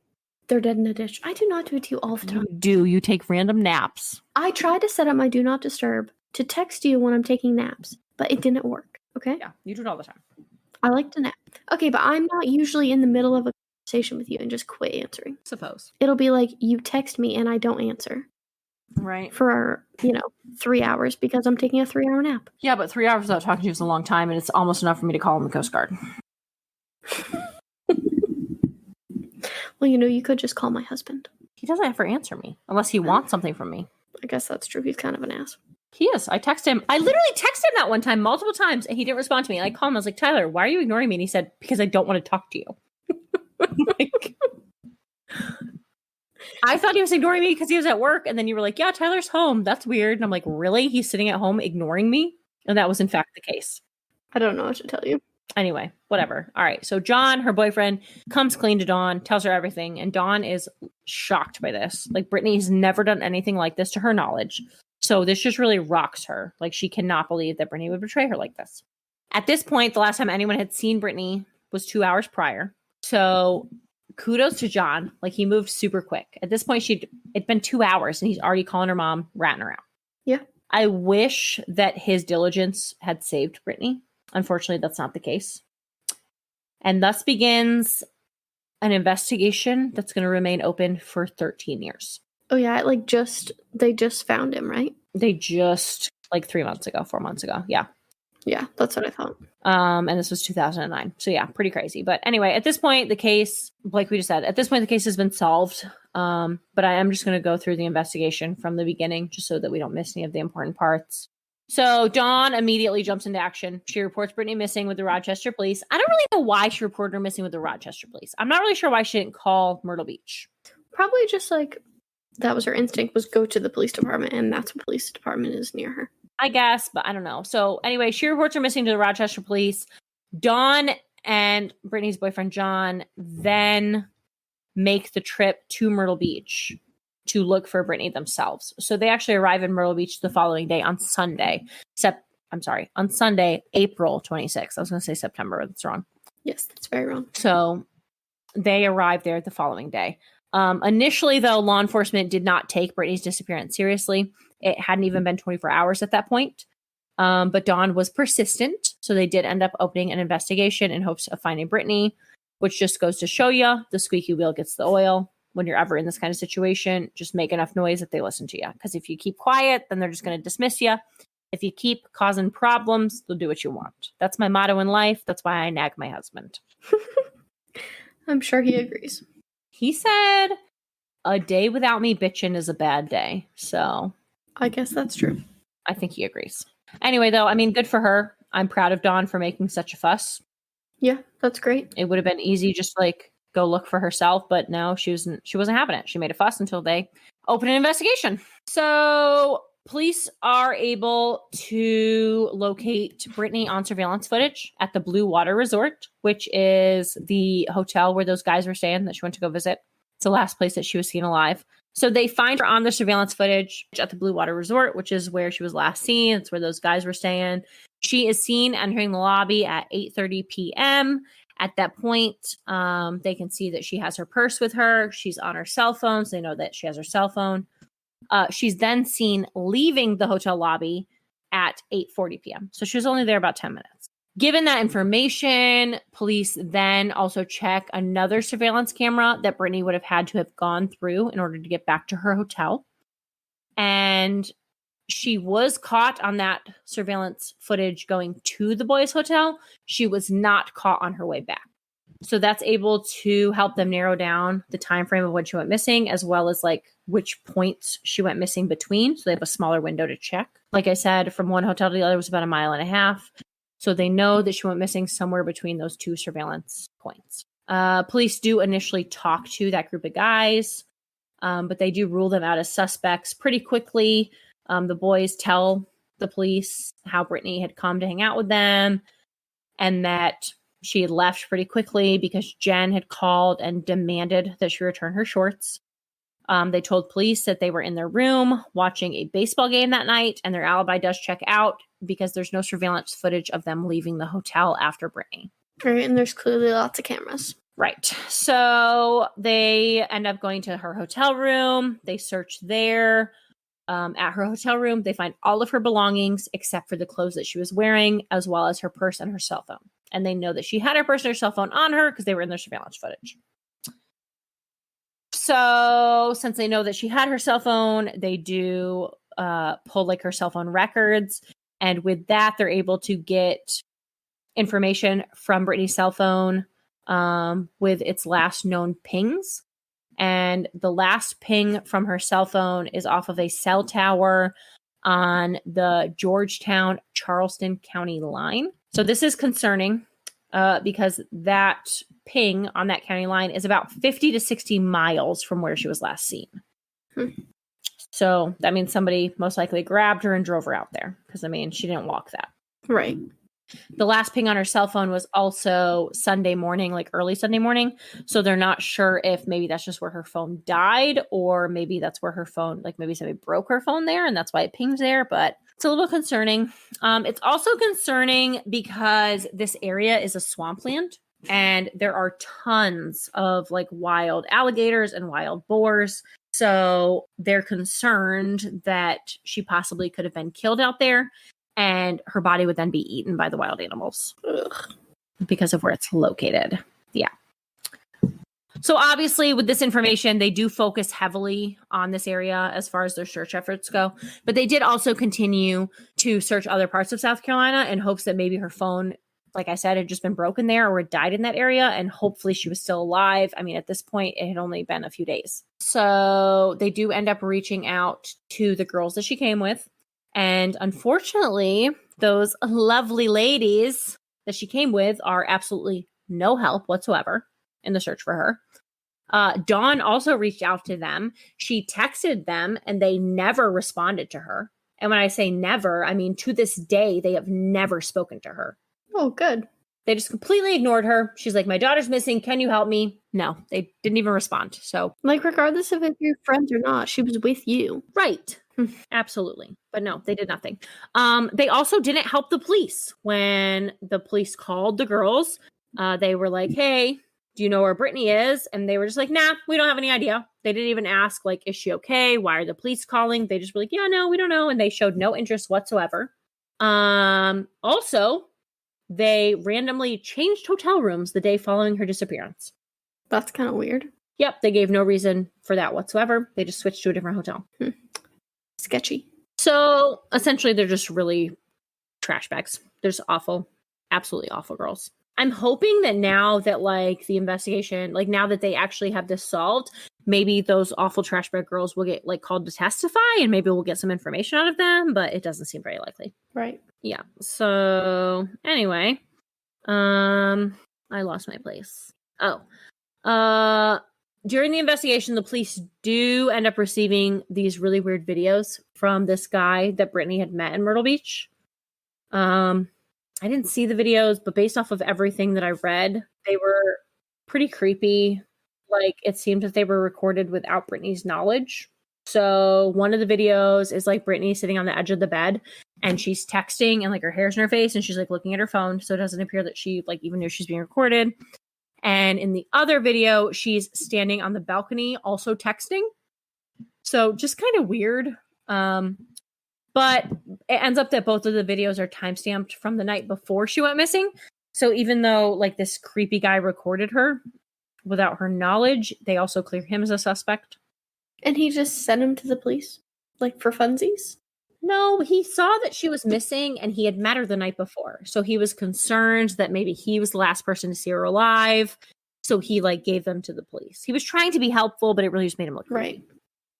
they're dead in a ditch. I do not do it to you all the time. You do. You take random naps. I tried to set up my do not disturb to text you when I'm taking naps, but it didn't work. Okay? Yeah, you do it all the time. I like to nap. Okay, but I'm not usually in the middle of a conversation with you and just quit answering. Suppose. It'll be like you text me and I don't answer. Right. For, 3 hours because I'm taking a 3-hour nap. Yeah, but 3 hours without talking to you is a long time, and it's almost enough for me to call him the Coast Guard. Well, you could just call my husband. He doesn't ever answer me unless he wants something from me. I guess that's true. He's kind of an ass. He is. I texted him. I literally texted him that one time multiple times, and he didn't respond to me. I called him. I was like, Tyler, why are you ignoring me? And he said, because I don't want to talk to you. I thought he was ignoring me because he was at work, and then you were like, yeah, Tyler's home. That's weird. And I'm like, really? He's sitting at home ignoring me? And that was, in fact, the case. I don't know what to tell you. Anyway, whatever. All right. So John, her boyfriend, comes clean to Dawn, tells her everything. And Dawn is shocked by this. Like, Brittanee's never done anything like this to her knowledge. So this just really rocks her. Like, she cannot believe that Brittanee would betray her like this. At this point, the last time anyone had seen Brittanee was 2 hours prior. So kudos to John. Like, he moved super quick. At this point, it'd been 2 hours and he's already calling her mom, ratting her out. Yeah. I wish that his diligence had saved Brittanee. Unfortunately, that's not the case. And thus begins an investigation that's going to remain open for 13 years. Oh, yeah. They just found him, right? They just, 4 months ago. Yeah. Yeah, that's what I thought. And this was 2009. So yeah, pretty crazy. But anyway, at this point, the case, like we just said, at this point, the case has been solved. But I am just going to go through the investigation from the beginning, just so that we don't miss any of the important parts. So Dawn immediately jumps into action. She reports Brittanee missing with the Rochester police. I don't really know why she reported her missing with the Rochester police. I'm not really sure why she didn't call Myrtle Beach. Probably just like that was her instinct, was go to the police department, and that's what police department is near her. I guess, but I don't know. So anyway, she reports her missing to the Rochester police. Dawn and Brittanee's boyfriend John then make the trip to Myrtle Beach to look for Brittanee themselves. So they actually arrive in Myrtle Beach the following day on Sunday, on Sunday, April 26th. I was going to say September, but that's wrong. Yes, that's very wrong. So they arrived there the following day. Initially, though, law enforcement did not take Brittanee's disappearance seriously. It hadn't even been 24 hours at that point. But Dawn was persistent, so they did end up opening an investigation in hopes of finding Brittanee, which just goes to show you the squeaky wheel gets the oil. When you're ever in this kind of situation, just make enough noise that they listen to you. Because if you keep quiet, then they're just going to dismiss you. If you keep causing problems, they'll do what you want. That's my motto in life. That's why I nag my husband. I'm sure he agrees. He said, a day without me bitching is a bad day. So I guess that's true. I think he agrees. Anyway, though, I mean, good for her. I'm proud of Dawn for making such a fuss. Yeah, that's great. It would have been easy just like go look for herself, but no, she wasn't having it. She made a fuss until they opened an investigation. So police are able to locate Brittanee on surveillance footage at the Blue Water Resort, which is the hotel where those guys were staying that she went to go visit. It's the last place that she was seen alive. So they find her on the surveillance footage at the Blue Water Resort, which is where she was last seen. It's where those guys were staying. She is seen entering the lobby at 8:30 p.m. At that point, they can see that she has her purse with her. She's on her cell phone, so they know that she has her cell phone. She's then seen leaving the hotel lobby at 8:40 p.m. So she was only there about 10 minutes. Given that information, police then also check another surveillance camera that Brittanee would have had to have gone through in order to get back to her hotel. And she was caught on that surveillance footage going to the boys' hotel. She was not caught on her way back. So that's able to help them narrow down the time frame of when she went missing, as well as like which points she went missing between. So they have a smaller window to check. Like I said, from one hotel to the other was about 1.5 miles. So they know that she went missing somewhere between those two surveillance points. Police do initially talk to that group of guys, but they do rule them out as suspects pretty quickly. The boys tell the police how Brittanee had come to hang out with them and that she had left pretty quickly because Jen had called and demanded that she return her shorts. They told police that they were in their room watching a baseball game that night, and their alibi does check out because there's no surveillance footage of them leaving the hotel after Brittanee. Right, and there's clearly lots of cameras. Right. So they end up going to her hotel room. They search there. At her hotel room, they find all of her belongings except for the clothes that she was wearing, as well as her purse and her cell phone. And they know that she had her purse and her cell phone on her because they were in their surveillance footage. So since they know that she had her cell phone, they do pull like her cell phone records. And with that, they're able to get information from Brittanee's cell phone with its last known pings. And the last ping from her cell phone is off of a cell tower on the Georgetown-Charleston County line. So this is concerning because that ping on that county line is about 50 to 60 miles from where she was last seen. So that means somebody most likely grabbed her and drove her out there because, I mean, she didn't walk that. Right. The last ping on her cell phone was also Sunday morning, like early Sunday morning. So they're not sure if maybe that's just where her phone died or maybe that's where her phone, like maybe somebody broke her phone there and that's why it pings there. But it's a little concerning. It's also concerning because this area is a swampland and there are tons of like wild alligators and wild boars. So they're concerned that she possibly could have been killed out there. And her body would then be eaten by the wild animals. Ugh. Because of where it's located. Yeah. So obviously with this information, they do focus heavily on this area as far as their search efforts go. But they did also continue to search other parts of South Carolina in hopes that maybe her phone, like I said, had just been broken there or had died in that area. And hopefully she was still alive. I mean, at this point, it had only been a few days. So they do end up reaching out to the girls that she came with. And unfortunately, those lovely ladies that she came with are absolutely no help whatsoever in the search for her. Dawn also reached out to them. She texted them and they never responded to her. And when I say never, I mean to this day, they have never spoken to her. Oh, good. They just completely ignored her. She's like, my daughter's missing. Can you help me? No, they didn't even respond. So, like, regardless of if you're friends or not, she was with you. Right. Absolutely. But no, they did nothing. They also didn't help the police. When the police called the girls, they were like, hey, do you know where Brittanee is? And they were just like, nah, we don't have any idea. They didn't even ask, like, is she okay? Why are the police calling? They just were like, yeah, no, we don't know. And they showed no interest whatsoever. Also, they randomly changed hotel rooms the day following her disappearance. That's kind of weird. Yep, they gave no reason for that whatsoever. They just switched to a different hotel. Sketchy. So essentially, they're just really trash bags. They're just awful, absolutely awful girls. I'm hoping that now that like the investigation, like now that they actually have this solved, maybe those awful trash bag girls will get like called to testify and maybe we'll get some information out of them, but it doesn't seem very likely. Right. Yeah. So anyway, I lost my place. During the investigation, the police do end up receiving these really weird videos from this guy that Brittanee had met in Myrtle Beach. I didn't see the videos, but based off of everything that I read, they were pretty creepy. Like, it seemed that they were recorded without Brittanee's knowledge. So one of the videos is like Brittanee sitting on the edge of the bed and she's texting and like her hair's in her face and she's like looking at her phone. So it doesn't appear that she like even knew she's being recorded. And in the other video, she's standing on the balcony also texting. So just kind of weird. But it ends up that both of the videos are timestamped from the night before she went missing. So even though like this creepy guy recorded her without her knowledge, they also clear him as a suspect. And he just sent him to the police? Like for funsies? No, he saw that she was missing and he had met her the night before. So he was concerned that maybe he was the last person to see her alive. So he like gave them to the police. He was trying to be helpful, but it really just made him look creepy. Right.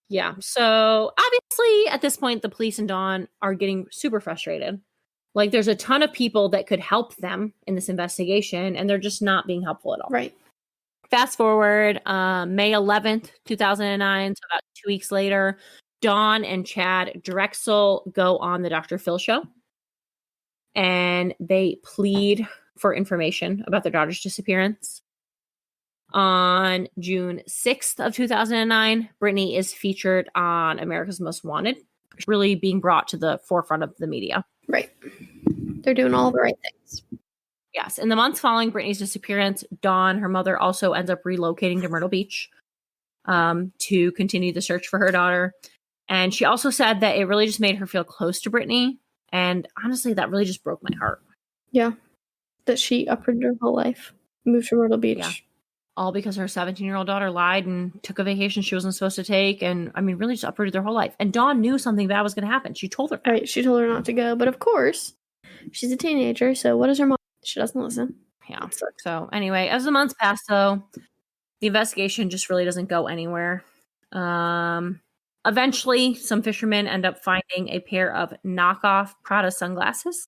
Yeah. So obviously at this point, the police and Dawn are getting super frustrated. Like there's a ton of people that could help them in this investigation and they're just not being helpful at all. Right. Fast forward, May 11th, 2009, so about 2 weeks later, Dawn and Chad Drexel go on the Dr. Phil show. And they plead for information about their daughter's disappearance. On June 6th of 2009, Brittanee is featured on America's Most Wanted, really being brought to the forefront of the media. Right. They're doing all the right things. Yes. In the months following Brittanee's disappearance, Dawn, her mother, also ends up relocating to Myrtle Beach to continue the search for her daughter. And she also said that it really just made her feel close to Brittanee. And honestly, that really just broke my heart. Yeah. That she uprooted her whole life, moved to Myrtle Beach. Yeah. All because her 17-year-old daughter lied and took a vacation she wasn't supposed to take. And I mean, really just uprooted their whole life. And Dawn knew something bad was going to happen. She told her. Right. She told her not to go. But of course, she's a teenager. So what is her mom? She doesn't listen. Yeah. So anyway, as the months pass, though, the investigation just really doesn't go anywhere. Eventually, some fishermen end up finding a pair of knockoff Prada sunglasses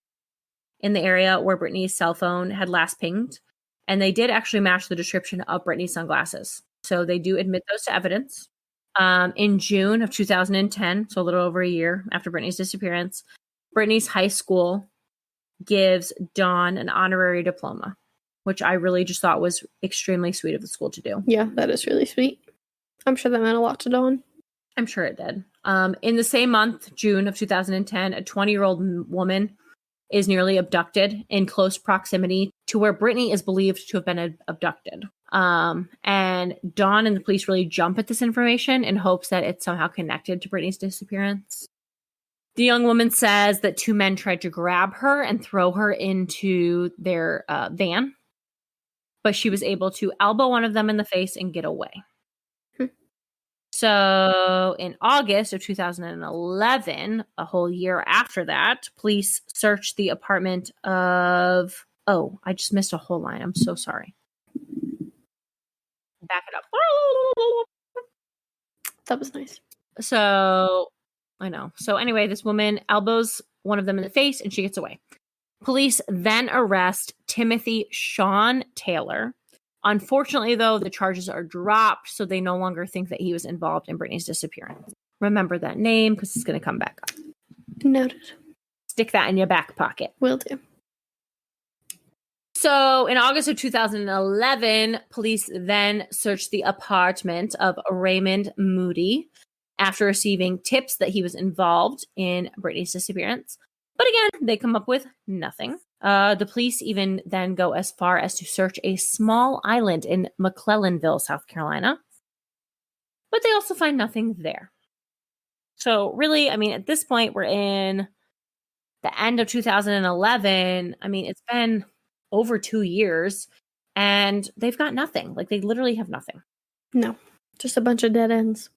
in the area where Brittanee's cell phone had last pinged. And they did actually match the description of Brittanee's sunglasses. So they do admit those to evidence. In June of 2010, so a little over a year after Brittanee's disappearance, Brittanee's high school gives Dawn an honorary diploma, which I really just thought was extremely sweet of the school to do. Yeah, that is really sweet. I'm sure that meant a lot to Dawn. I'm sure it did. In the same month, June of 2010, a 20-year-old woman is nearly abducted in close proximity to where Brittanee is believed to have been abducted. And Dawn and the police really jump at this information in hopes that it's somehow connected to Brittanee's disappearance. The young woman says that two men tried to grab her and throw her into their van, but she was able to elbow one of them in the face and get away. So in August of 2011, a whole year after that, police searched the apartment of... Oh, I just missed a whole line. I'm so sorry. Back it up. That was nice. So I know. So anyway, this woman elbows one of them in the face and she gets away. Police then arrest Timothy Sean Taylor. Unfortunately, though, the charges are dropped, so they no longer think that he was involved in Brittaney's disappearance. Remember that name because it's going to come back up. Noted. Stick that in your back pocket. Will do. So in August of 2011, police then searched the apartment of Raymond Moody after receiving tips that he was involved in Brittaney's disappearance. But again, they come up with nothing. The police even then go as far as to search a small island in McClellanville, South Carolina. But they also find nothing there. So really, I mean, at this point, we're in the end of 2011. I mean, it's been over 2 years and they've got nothing. Like, they literally have nothing. No, just a bunch of dead ends.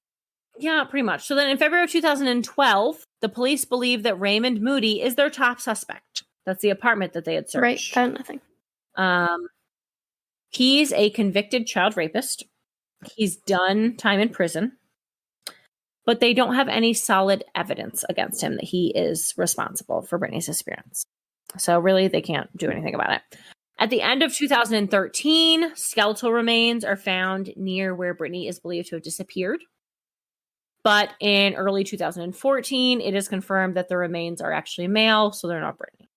Yeah, pretty much. So then in February of 2012, the police believe that Raymond Moody is their top suspect. That's the apartment that they had searched. Right, found nothing. He's a convicted child rapist. He's done time in prison. But they don't have any solid evidence against him that he is responsible for Brittaney's disappearance. So really, they can't do anything about it. At the end of 2013, skeletal remains are found near where Brittaney is believed to have disappeared. But in early 2014, it is confirmed that the remains are actually male, so they're not Brittaney.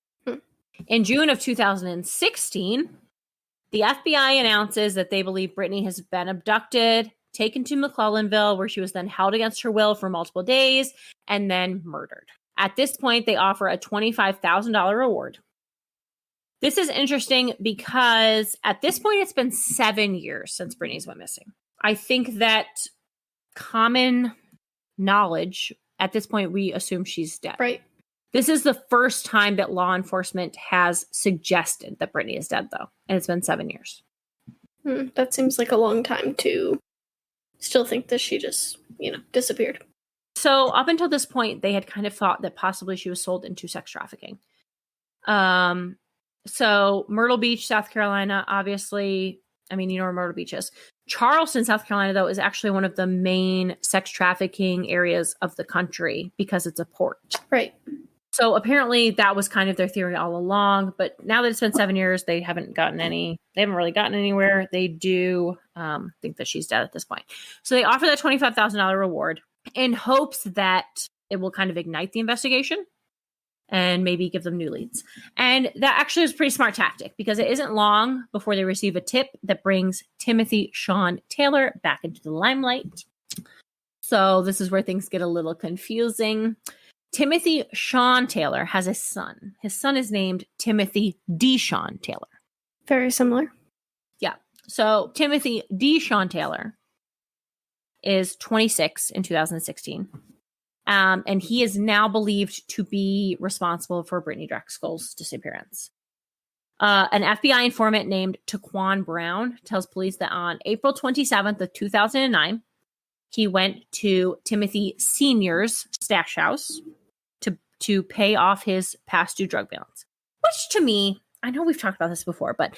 In June of 2016, the FBI announces that they believe Brittaney has been abducted, taken to McClellanville, where she was then held against her will for multiple days, and then murdered. At this point, they offer a $25,000 reward. This is interesting because at this point, it's been 7 years since Brittaney's went missing. I think that common knowledge, at this point, we assume she's dead. Right. This is the first time that law enforcement has suggested that Brittaney is dead, though, and it's been 7 years. That seems like a long time to still think that she just, disappeared. So up until this point, they had kind of thought that possibly she was sold into sex trafficking. So Myrtle Beach, South Carolina, obviously, I mean, you know where Myrtle Beach is. Charleston, South Carolina, though, is actually one of the main sex trafficking areas of the country because it's a port. Right. So apparently that was kind of their theory all along. But now that it's been 7 years, they haven't really gotten anywhere. They do think that she's dead at this point. So they offer that $25,000 reward in hopes that it will kind of ignite the investigation and maybe give them new leads. And that actually is a pretty smart tactic because it isn't long before they receive a tip that brings Timothy Sean Taylor back into the limelight. So this is where things get a little confusing. Timothy Sean Taylor has a son. His son is named Timothy D. Sean Taylor. Very similar. Yeah. So Timothy D. Sean Taylor is 26 in 2016. And he is now believed to be responsible for Brittanee Drexel's disappearance. An FBI informant named Taquan Brown tells police that on April 27th of 2009, he went to Timothy Sr.'s stash house to pay off his past due drug balance. Which to me, I know we've talked about this before, but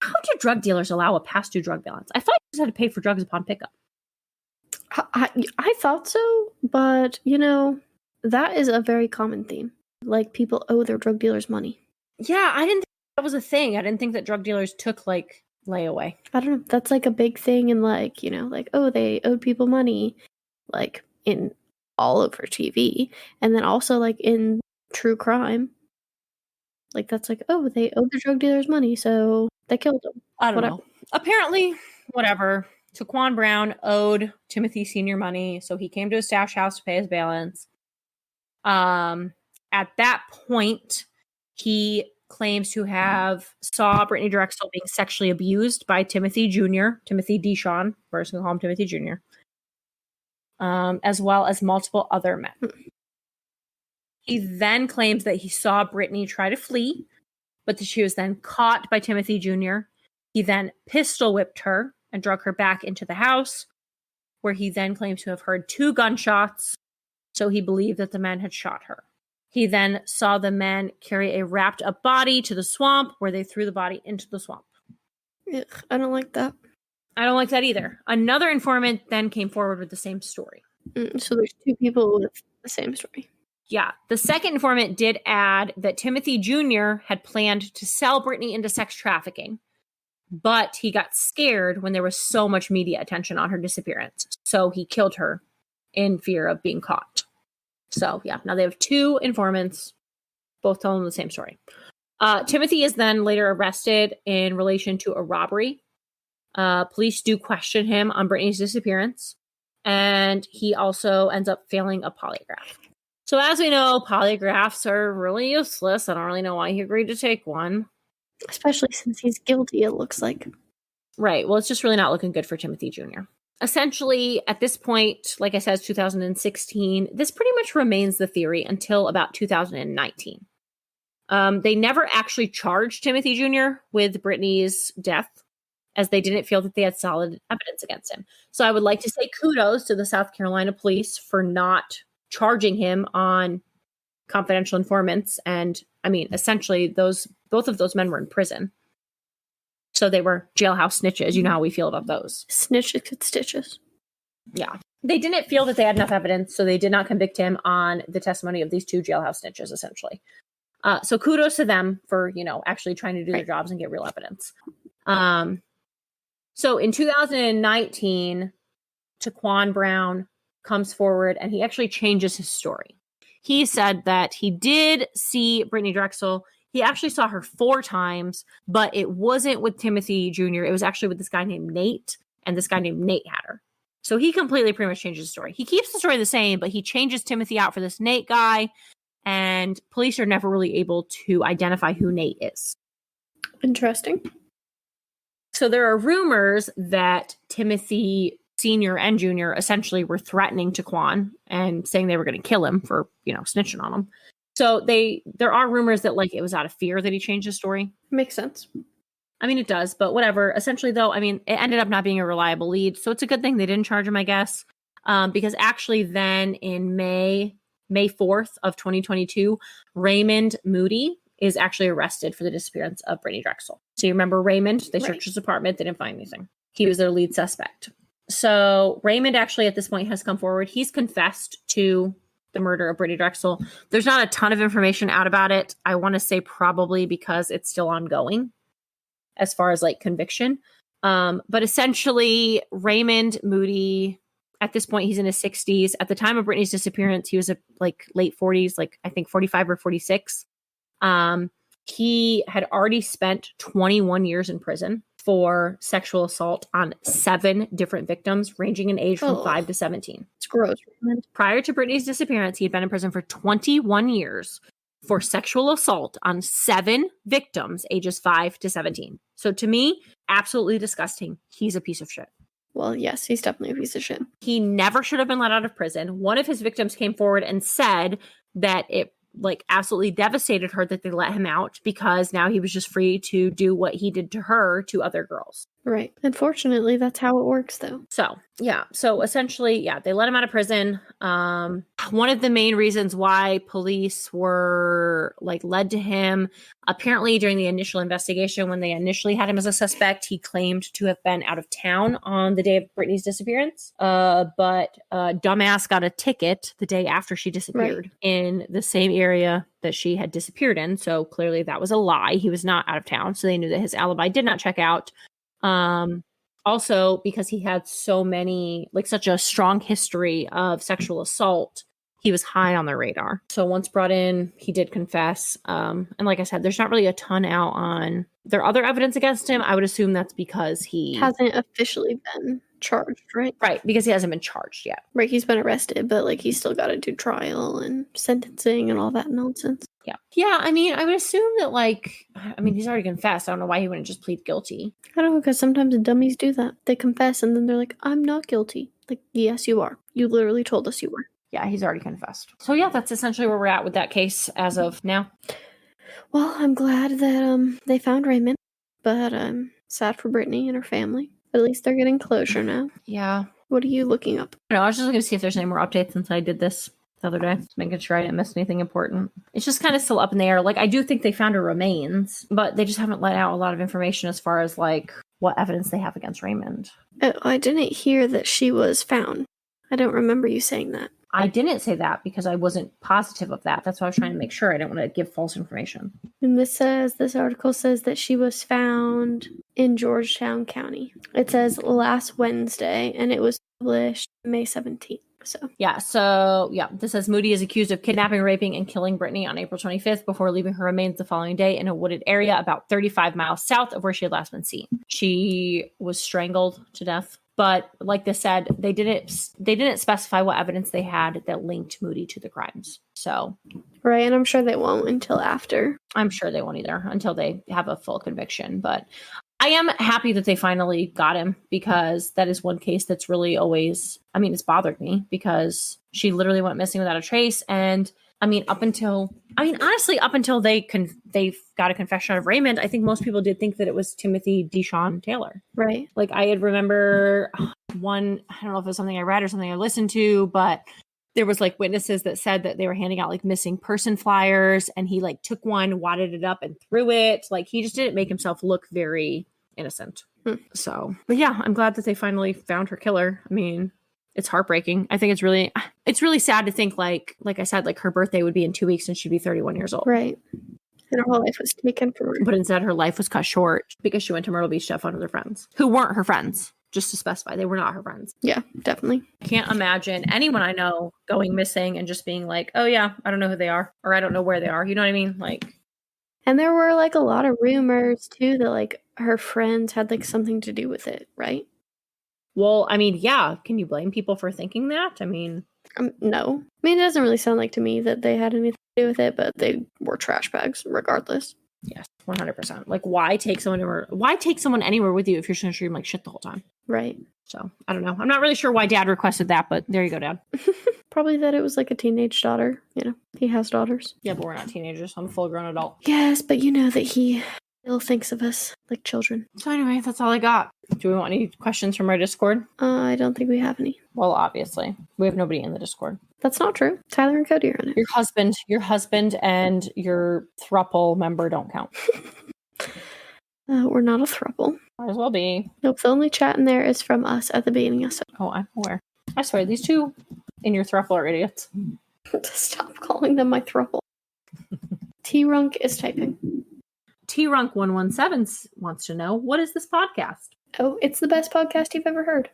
how do drug dealers allow a past due drug balance? I thought you just had to pay for drugs upon pickup. I thought so, but, that is a very common theme. Like, people owe their drug dealers money. Yeah, I didn't think that was a thing. I didn't think that drug dealers took, layaway. I don't know. That's, a big thing in, they owed people money, in all over TV. And then also, in true crime. That's they owed the drug dealers money, so they killed them. I don't know. Apparently, whatever. Taquan Brown owed Timothy Sr. money, so he came to his stash house to pay his balance. At that point, he claims to have saw Brittanee Drexel being sexually abused by Timothy Jr., Timothy D. Sean, we're just going to call him Timothy Jr., as well as multiple other men. He then claims that he saw Brittanee try to flee, but that she was then caught by Timothy Jr. He then pistol whipped her and drug her back into the house, where he then claims to have heard 2 gunshots, so he believed that the men had shot her. He then saw the men carry a wrapped-up body to the swamp, where they threw the body into the swamp. Ugh, I don't like that. I don't like that either. Another informant then came forward with the same story. So there's 2 people with the same story. Yeah. The second informant did add that Timothy Jr. had planned to sell Brittanee into sex trafficking, but he got scared when there was so much media attention on her disappearance. So he killed her in fear of being caught. So, yeah. Now they have 2 informants, both telling the same story. Timothy is then later arrested in relation to a robbery. Police do question him on Brittanee's disappearance, and he also ends up failing a polygraph. So as we know, polygraphs are really useless. I don't really know why he agreed to take one. Especially since he's guilty, it looks like. Right. Well, it's just really not looking good for Timothy Jr. Essentially, at this point, like I said, it's 2016. This pretty much remains the theory until about 2019. They never actually charged Timothy Jr. with Brittanee's death, as they didn't feel that they had solid evidence against him. So I would like to say kudos to the South Carolina police for not charging him on confidential informants. And I mean, essentially, both of those men were in prison. So they were jailhouse snitches. You know how we feel about those. Snitches get stitches. Yeah. They didn't feel that they had enough evidence, so they did not convict him on the testimony of these 2 jailhouse snitches, essentially. So kudos to them for, actually trying to do their jobs and get real evidence. So in 2019, Taquan Brown comes forward and he actually changes his story. He said that he did see Brittanee Drexel. He actually saw her 4 times, but it wasn't with Timothy Jr. It was actually with this guy named Nate, and this guy named Nate had her. So he completely pretty much changes the story. He keeps the story the same, but he changes Timothy out for this Nate guy, and police are never really able to identify who Nate is. Interesting. So there are rumors that Timothy Sr. and Jr. essentially were threatening Taquan and saying they were going to kill him for, snitching on him. So there are rumors that it was out of fear that he changed his story. Makes sense. I mean, it does, but whatever. Essentially, though, it ended up not being a reliable lead. So it's a good thing they didn't charge him, I guess. Because actually then in May 4th of 2022, Raymond Moody is actually arrested for the disappearance of Brittanee Drexel. So you remember Raymond? They searched his apartment. They didn't find anything. He was their lead suspect. So Raymond actually at this point has come forward. He's confessed to the murder of Brittanee Drexel. There's not a ton of information out about it. I want to say probably because it's still ongoing as far as conviction. But essentially Raymond Moody, at this point, he's in his 60s. At the time of Brittanee's disappearance, he was late 40s, I think 45 or 46. He had already spent 21 years in prison for sexual assault on 7 different victims, ranging in age from 5 to 17. It's gross. Prior to Brittanee's disappearance, he had been in prison for 21 years for sexual assault on 7 victims, ages 5 to 17. So to me, absolutely disgusting. He's a piece of shit. Well, yes, he's definitely a piece of shit. He never should have been let out of prison. One of his victims came forward and said that it absolutely devastated her that they let him out because now he was just free to do what he did to her to other girls. Right. Unfortunately, that's how it works, though. So, yeah. So essentially, yeah, they let him out of prison. One of the main reasons why police were led to him, apparently during the initial investigation, when they initially had him as a suspect, he claimed to have been out of town on the day of Brittanee's disappearance. But dumbass got a ticket the day after she disappeared in the same area that she had disappeared in. So clearly that was a lie. He was not out of town. So they knew that his alibi did not check out. Also because he had such a strong history of sexual assault, he was high on their radar. So once brought in, he did confess. And like I said, there's not really a ton out on their other evidence against him. I would assume that's because he hasn't officially been charged, right? Right, because he hasn't been charged yet. Right, he's been arrested, but he's still got to do trial and sentencing and all that nonsense. Yeah. Yeah, I mean, I would assume that he's already confessed. I don't know why he wouldn't just plead guilty. I don't know, because sometimes dummies do that. They confess and then they're like, I'm not guilty. Yes, you are. You literally told us you were. Yeah, he's already confessed. So yeah, that's essentially where we're at with that case as of now. Well, I'm glad that they found Raymond, but I'm sad for Brittanee and her family. But at least they're getting closure now. Yeah. What are you looking up? I was just looking to see if there's any more updates since I did this the other day. Just making sure I didn't miss anything important. It's just kind of still up in the air. I do think they found her remains, but they just haven't let out a lot of information as far as what evidence they have against Raymond. Oh, I didn't hear that she was found. I don't remember you saying that. I didn't say that because I wasn't positive of that. That's why I was trying to make sure. I didn't want to give false information. And this article says that she was found in Georgetown County. It says last Wednesday, and it was published May 17th. This says Moody is accused of kidnapping, raping, and killing Brittanee on April 25th before leaving her remains the following day in a wooded area about 35 miles south of where she had last been seen. She was strangled to death. But like they said, they didn't specify what evidence they had that linked Moody to the crimes. So, right, and I'm sure they won't until after. I'm sure they won't either until they have a full conviction. But I am happy that they finally got him, because that is one case that's really always, it's bothered me because she literally went missing without a trace. And up until they got a confession out of Raymond, I think most people did think that it was Timothy Deshawn Taylor. Right. Like I had remember one, I don't know if it was something I read or something I listened to, but there was like witnesses that said that they were handing out like missing person flyers, and he like took one, wadded it up and threw it. Like he just didn't make himself look very innocent. So, but yeah, I'm glad that they finally found her killer. It's heartbreaking. I think it's really sad to think like I said, like her birthday would be in 2 weeks and she'd be 31 years old. Right. And her whole life was taken from her. But instead her life was cut short because she went to Myrtle Beach to have fun with her friends who weren't her friends. Just to specify, they were not her friends. Yeah, definitely. Can't imagine anyone I know going missing and just being like, oh yeah, I don't know who they are, or I don't know where they are. You know what I mean? Like, and there were like a lot of rumors too that like her friends had like something to do with it, right? Well, yeah. Can you blame people for thinking that? No. It doesn't really sound like to me that they had anything to do with it, but they were trash bags regardless. Yes, 100%. Like, why take someone anywhere with you if you're just going to treat them like shit the whole time? Right. So, I don't know. I'm not really sure why Dad requested that, but there you go, Dad. Probably that it was like a teenage daughter. He has daughters. Yeah, but we're not teenagers. I'm a full-grown adult. Yes, but you know that he still thinks of us like children. So anyway, that's all I got. Do we want any questions from our Discord? I don't think we have any. Well, obviously. We have nobody in the Discord. That's not true. Tyler and Cody are in it. Your husband and your throuple member don't count. We're not a throuple. Might as well be. Nope, the only chat in there is from us at the beginning of Oh, I'm aware. I swear, these two in your throuple are idiots. Stop calling them my throuple. T-Runk is typing. T-Runk117 wants to know, what is this podcast? Oh, it's the best podcast you've ever heard.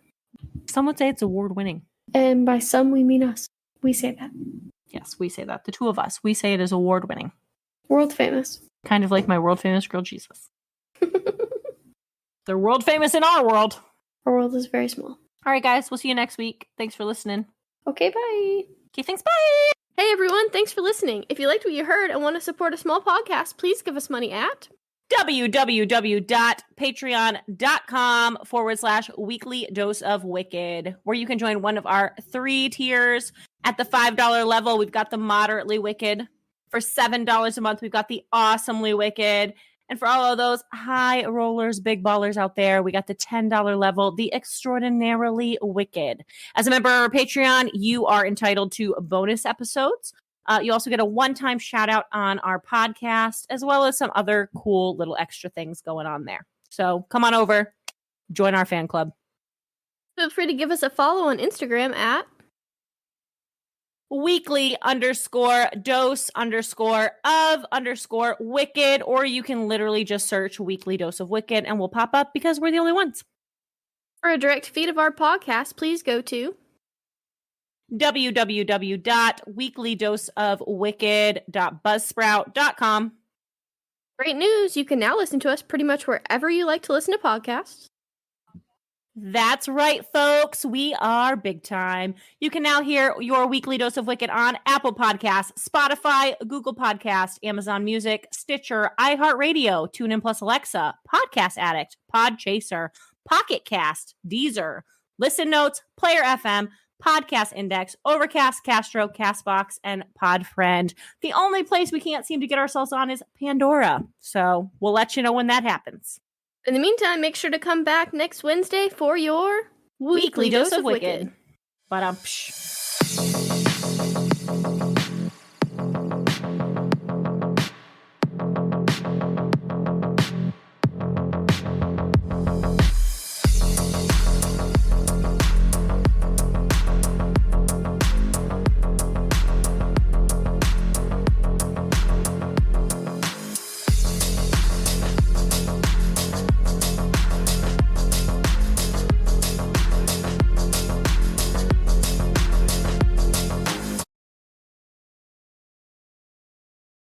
Some would say it's award-winning. And by some, we mean us. We say that. Yes, we say that. The two of us. We say it is award-winning. World famous. Kind of like my world-famous grilled Jesus. They're world-famous in our world. Our world is very small. All right, guys. We'll see you next week. Thanks for listening. Okay, bye. Okay, thanks. Bye. Hey, everyone. Thanks for listening. If you liked what you heard and want to support a small podcast, please give us money at www.patreon.com/weekly dose of wicked, where you can join one of our 3 tiers. At the $5 level, we've got the moderately wicked. For $7 a month, we've got the awesomely wicked. And for all of those high rollers, big ballers out there, we got the $10 level, the extraordinarily wicked. As a member of our Patreon, you are entitled to bonus episodes. You also get a one-time shout out on our podcast, as well as some other cool little extra things going on there. So come on over, join our fan club. Feel free to give us a follow on Instagram at weekly_dose_of_wicked, or you can literally just search Weekly Dose of Wicked and we'll pop up because we're the only ones. For a direct feed of our podcast, please go to www.weeklydoseofwicked.buzzsprout.com. Great news! You can now listen to us pretty much wherever you like to listen to podcasts. That's right, folks. We are big time. You can now hear your Weekly Dose of Wicked on Apple Podcasts, Spotify, Google Podcasts, Amazon Music, Stitcher, iHeartRadio, TuneIn Plus Alexa, Podcast Addict, Podchaser, Pocket Cast, Deezer, Listen Notes, Player FM, Podcast Index, Overcast, Castro, Castbox, and Podfriend. The only place we can't seem to get ourselves on is Pandora. So we'll let you know when that happens. In the meantime, make sure to come back next Wednesday for your Weekly Dose of Wicked. But